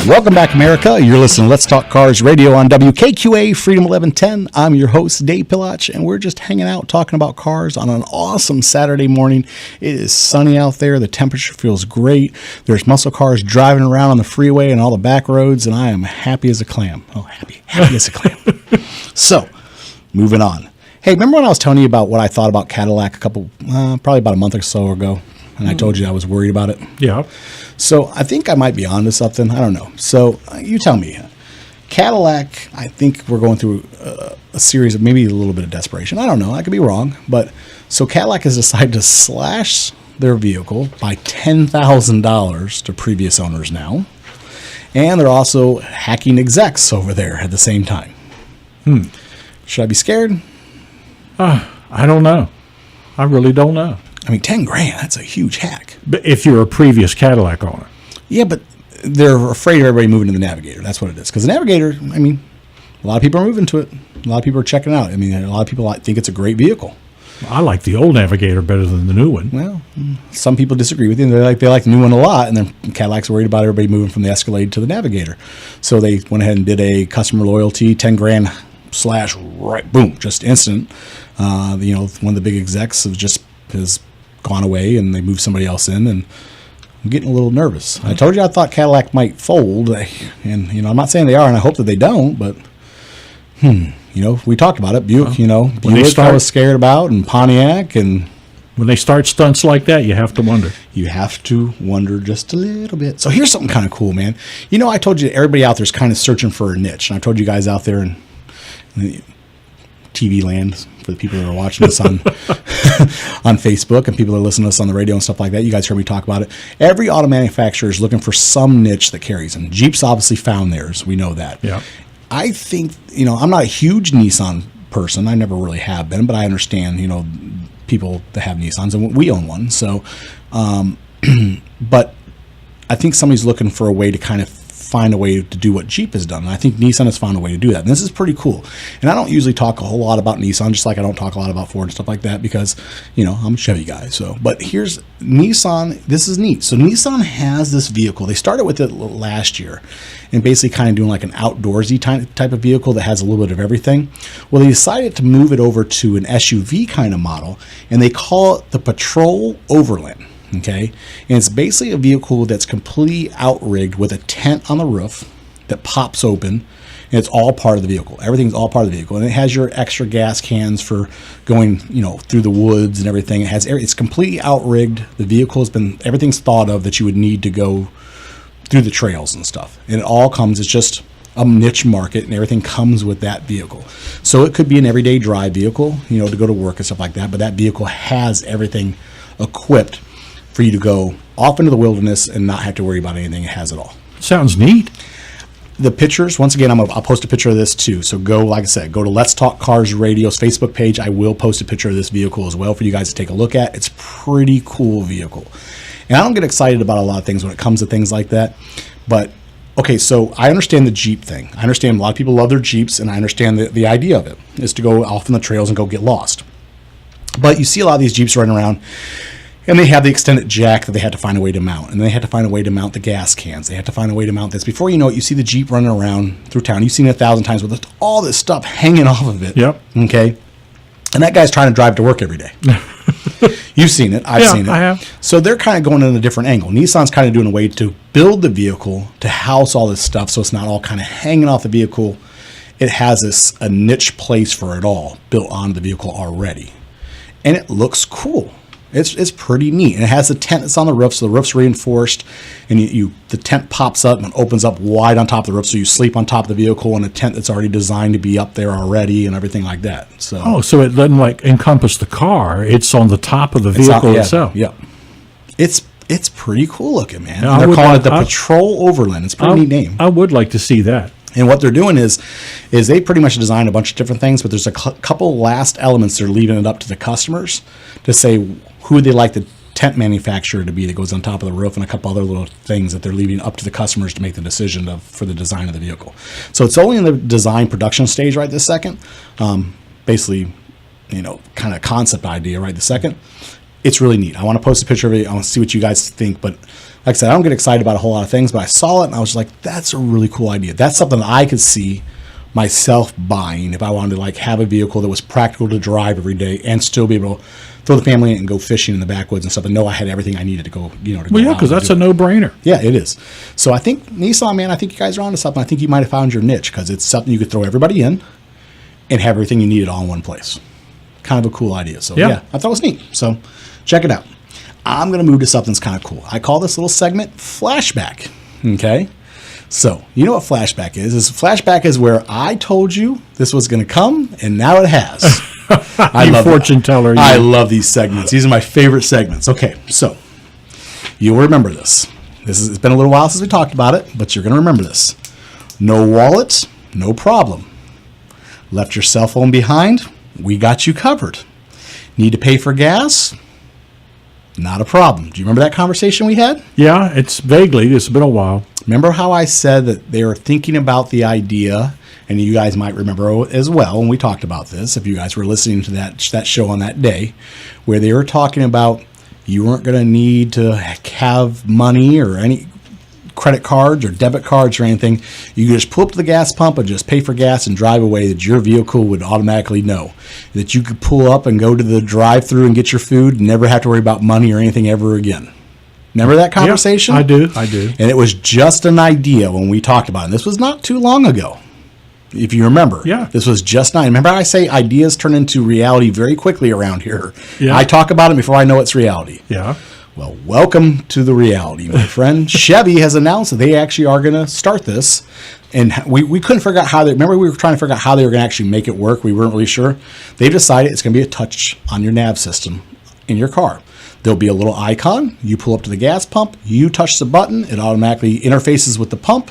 Welcome back, America. You're listening to Let's Talk Cars Radio on WKQA Freedom 1110. I'm your host, Dave Pilach, and we're just hanging out talking about cars on an awesome Saturday morning. It is sunny out there. The temperature feels great. There's muscle cars driving around on the freeway and all the back roads, and I am happy as a clam. Oh, happy as a clam. So, moving on. Hey, remember when I was telling you about what I thought about Cadillac probably about a month or so ago? And I told you I was worried about it. Yeah. So I think I might be onto something. I don't know. So you tell me. Cadillac, I think we're going through a series of maybe a little bit of desperation. I don't know. I could be wrong. But so Cadillac has decided to slash their vehicle by $10,000 to previous owners now. And they're also hacking execs over there at the same time. Should I be scared? I don't know. I really don't know. I mean, $10,000, that's a huge hack. But if you're a previous Cadillac owner. Yeah, but they're afraid of everybody moving to the Navigator. That's what it is. Because the Navigator, I mean, a lot of people are moving to it. A lot of people are checking it out. I mean, a lot of people think it's a great vehicle. I like the old Navigator better than the new one. Well, some people disagree with you. They like the new one a lot, and then Cadillac's worried about everybody moving from the Escalade to the Navigator. So they went ahead and did a customer loyalty, $10,000 slash right, boom, just instant. One of the big execs has gone away, and they moved somebody else in, and I'm getting a little nervous. I told you I thought Cadillac might fold, and I'm not saying they are, and I hope that they don't, but we talked about it. Buick, Buick I was scared about, and Pontiac, and when they start stunts like that, you have to wonder. You have to wonder just a little bit. So here's something kind of cool, man. I told you everybody out there is kind of searching for a niche, and I told you guys out there in TV land, for the people that are watching us on on Facebook and people that are listening to us on the radio and stuff like that. You guys heard me talk about it. Every auto manufacturer is looking for some niche that carries them. Jeep's obviously found theirs. We know that. Yeah. I think, I'm not a huge Nissan person. I never really have been, but I understand, people that have Nissans, and we own one. So, but I think somebody's looking for a way to kind of find a way to do what Jeep has done. And I think Nissan has found a way to do that. And this is pretty cool. And I don't usually talk a whole lot about Nissan, just like I don't talk a lot about Ford and stuff like that, because, I'm a Chevy guy. So, but here's Nissan. This is neat. So Nissan has this vehicle. They started with it last year and basically kind of doing like an outdoorsy type of vehicle that has a little bit of everything. Well, they decided to move it over to an SUV kind of model, and they call it the Patrol Overland. Okay, and it's basically a vehicle that's completely outrigged with a tent on the roof that pops open, and it's all part of the vehicle. Everything's all part of the vehicle, and it has your extra gas cans for going, through the woods and everything. It's completely outrigged. The vehicle everything's thought of that you would need to go through the trails and stuff, and it all comes. It's just a niche market, and everything comes with that vehicle. So it could be an everyday drive vehicle, to go to work and stuff like that. But that vehicle has everything equipped for you to go off into the wilderness and not have to worry about anything. It has it all. Sounds neat. The pictures, once again, I'll post a picture of this too. So like I said, go to Let's Talk Cars Radio's Facebook page. I will post a picture of this vehicle as well for you guys to take a look at. It's a pretty cool vehicle. And I don't get excited about a lot of things when it comes to things like that. But, okay, so I understand the Jeep thing. I understand a lot of people love their Jeeps, and I understand the idea of it is to go off in the trails and go get lost. But you see a lot of these Jeeps running around, and they have the extended jack that they had to find a way to mount. And they had to find a way to mount the gas cans. They had to find a way to mount this. Before you know it, you see the Jeep running around through town. You've seen it 1,000 times with all this stuff hanging off of it. Yep. Okay. And that guy's trying to drive to work every day. You've seen it. I've seen it. I have. So they're kind of going in a different angle. Nissan's kind of doing a way to build the vehicle to house all this stuff so it's not all kind of hanging off the vehicle. It has a niche place for it all built onto the vehicle already. And it looks cool. It's pretty neat, and it has a tent that's on the roof, so the roof's reinforced, and the tent pops up and opens up wide on top of the roof, so you sleep on top of the vehicle in a tent that's already designed to be up there already and everything like that. So so it doesn't encompass the car; it's on the top of the vehicle itself. Yeah, it's pretty cool looking, man. Yeah, they're calling it the Patrol Overland. It's a pretty neat name. I would like to see that. And what they're doing is they pretty much designed a bunch of different things, but there's a couple last elements they're leaving it up to the customers to say who they like the tent manufacturer to be that goes on top of the roof, and a couple other little things that they're leaving up to the customers to make the decision for the design of the vehicle. So it's only in the design production stage right this second. Basically, kind of concept idea right this second. it's really neat. I want to post a picture of it. I want to see what you guys think. But like I said, I don't get excited about a whole lot of things, but I saw it and I was like, that's a really cool idea. That's something that I could see myself buying if I wanted to like have a vehicle that was practical to drive every day and still be able to throw the family in and go fishing in the backwoods and stuff and know I had everything I needed to go, to Well, go yeah, out because and that's do a it. no-brainer. Yeah, it is. So I think Nissan, man, I think you guys are onto something. I think you might have found your niche because it's something you could throw everybody in and have everything you needed all in one place. Kind of a cool idea. So yeah, I thought it was neat. So check it out. I'm going to move to something that's kind of cool. I call this little segment Flashback. Okay. So, you know what flashback is? Flashback is where I told you this was going to come, and now it has. I You love fortune teller. I You. love these segments. These are my favorite segments. Okay, so you'll remember this. It's been a little while since we talked about it, but you're going to remember this. No wallet, no problem. Left your cell phone behind? We got you covered. Need to pay for gas? Not a problem. Do you remember that conversation we had? Yeah, it's been a while. Remember how I said that they were thinking about the idea, and you guys might remember as well when we talked about this, if you guys were listening to that show on that day, where they were talking about you weren't going to need to have money or any credit cards or debit cards or anything. You could just pull up to the gas pump and just pay for gas and drive away, that your vehicle would automatically know. That you could pull up and go to the drive-thru and get your food and never have to worry about money or anything ever again. Remember that conversation? Yeah, I do. And it was just an idea when we talked about it. This was not too long ago, if you remember. Yeah. This was just not. Remember I say ideas turn into reality very quickly around here. Yeah. I talk about it before I know it's reality. Yeah. Well, welcome to the reality, my friend. Chevy has announced that they actually are going to start this. And we couldn't figure out how they, remember we were trying to figure out how they were going to actually make it work. We weren't really sure. They've decided it's going to be a touch on your nav system in your car. There'll be a little icon. You pull up to the gas pump. You touch the button. It automatically interfaces with the pump.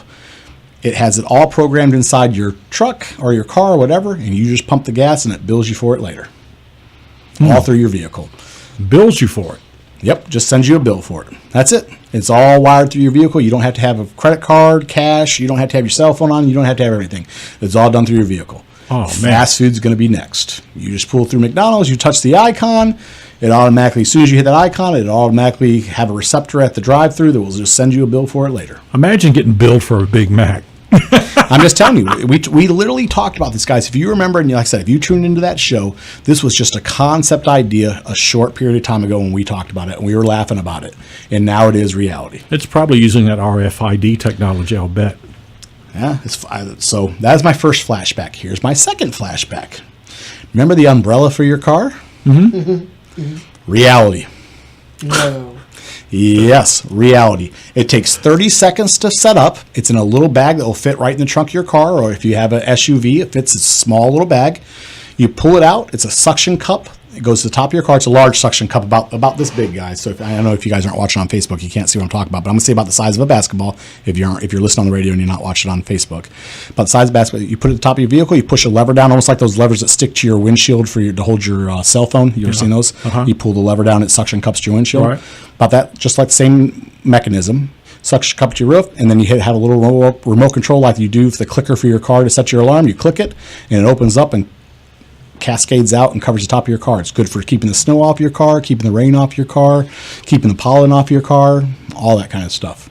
It has it all programmed inside your truck or your car or whatever. And you just pump the gas and it bills you for it later. All through your vehicle. Bills you for it. Yep, just sends you a bill for it. That's it. It's all wired through your vehicle. You don't have to have a credit card, cash. You don't have to have your cell phone on. You don't have to have everything. It's all done through your vehicle. Oh, man. Fast food's going to be next. You just pull through McDonald's. You touch the icon. It automatically, as soon as you hit that icon, it automatically have a receptor at the drive-thru that will just send you a bill for it later. Imagine getting billed for a Big Mac. I'm just telling you, we literally talked about this, guys. If you remember, and like I said, if you tuned into that show, this was just a concept idea a short period of time ago when we talked about it, and we were laughing about it. And now it is reality. It's probably using that RFID technology, I'll bet. Yeah, so that's my first flashback. Here's my second flashback. Remember the umbrella for your car? Mm-hmm. Reality. No. Yes, reality. It takes 30 seconds to set up. It's in a little bag that will fit right in the trunk of your car, or if you have an SUV, it fits a small little bag. You pull it out. It's a suction cup. It goes to the top of your car. It's a large suction cup, about this big, guys. So I don't know if you guys aren't watching on Facebook, you can't see what I'm talking about, but I'm going to say about the size of a basketball if you're listening on the radio and you're not watching on Facebook. About the size of a basketball, you put it at the top of your vehicle, you push a lever down, almost like those levers that stick to your windshield to hold your cell phone. You ever seen those? Uh-huh. You pull the lever down, it suction cups to your windshield. Right. About that, just like the same mechanism. Suction cup to your roof, and then you have a little remote control like you do for the clicker for your car to set your alarm. You click it, and it opens up and cascades out and covers the top of your car. It's good for keeping the snow off your car, keeping the rain off your car, keeping the pollen off your car, all that kind of stuff.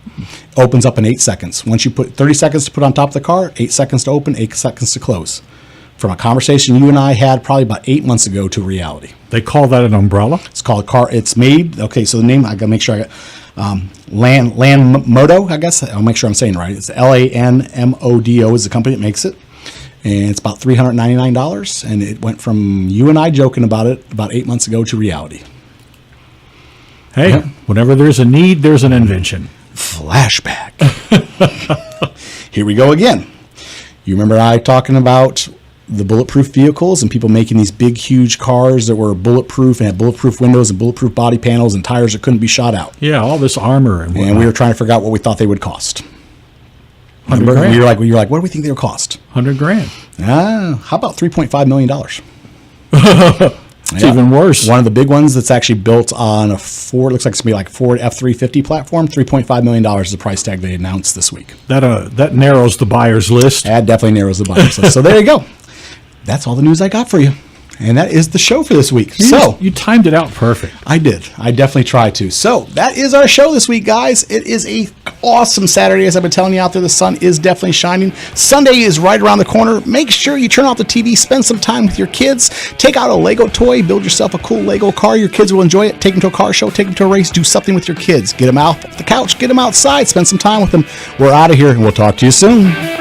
Opens up in 8 seconds. Once you put 30 seconds to put on top of the car, 8 seconds to open, 8 seconds to close. From a conversation you and I had probably about 8 months ago to reality. They call that an umbrella? It's called car. It's made. Okay, so the name, I got to make sure I got Lanmodo, I guess. I'll make sure I'm saying it right. It's LANMODO is the company that makes it. And it's about $399. And it went from you and I joking about it about 8 months ago to reality. Hey, Yeah. Whenever there's a need, there's an invention. Flashback. Here we go again. You remember I talking about the bulletproof vehicles and people making these big, huge cars that were bulletproof and had bulletproof windows and bulletproof body panels and tires that couldn't be shot out. Yeah, all this armor and whatnot. And we were trying to figure out what we thought they would cost. 100 Remember? grand. You were like, what do we think they would cost? $100,000. How about $3.5 million? It's even worse. One of the big ones that's actually built on a Ford, looks like it's going to be like Ford F-350 platform. $3.5 million is the price tag they announced this week. That narrows the buyer's list. That definitely narrows the buyer's list. So there you go. That's all the news I got for you. And that is the show for this week. You timed it out perfect. I did. I definitely tried to. So that is our show this week, guys. It is a awesome Saturday, as I've been telling you out there. The sun is definitely shining. Sunday is right around the corner. Make sure you turn off the TV, spend some time with your kids, take out a Lego toy, build yourself a cool Lego car. Your kids will enjoy it. Take them to a car show, take them to a race, do something with your kids. Get them out the couch, get them outside, spend some time with them. We're out of here, and we'll talk to you soon.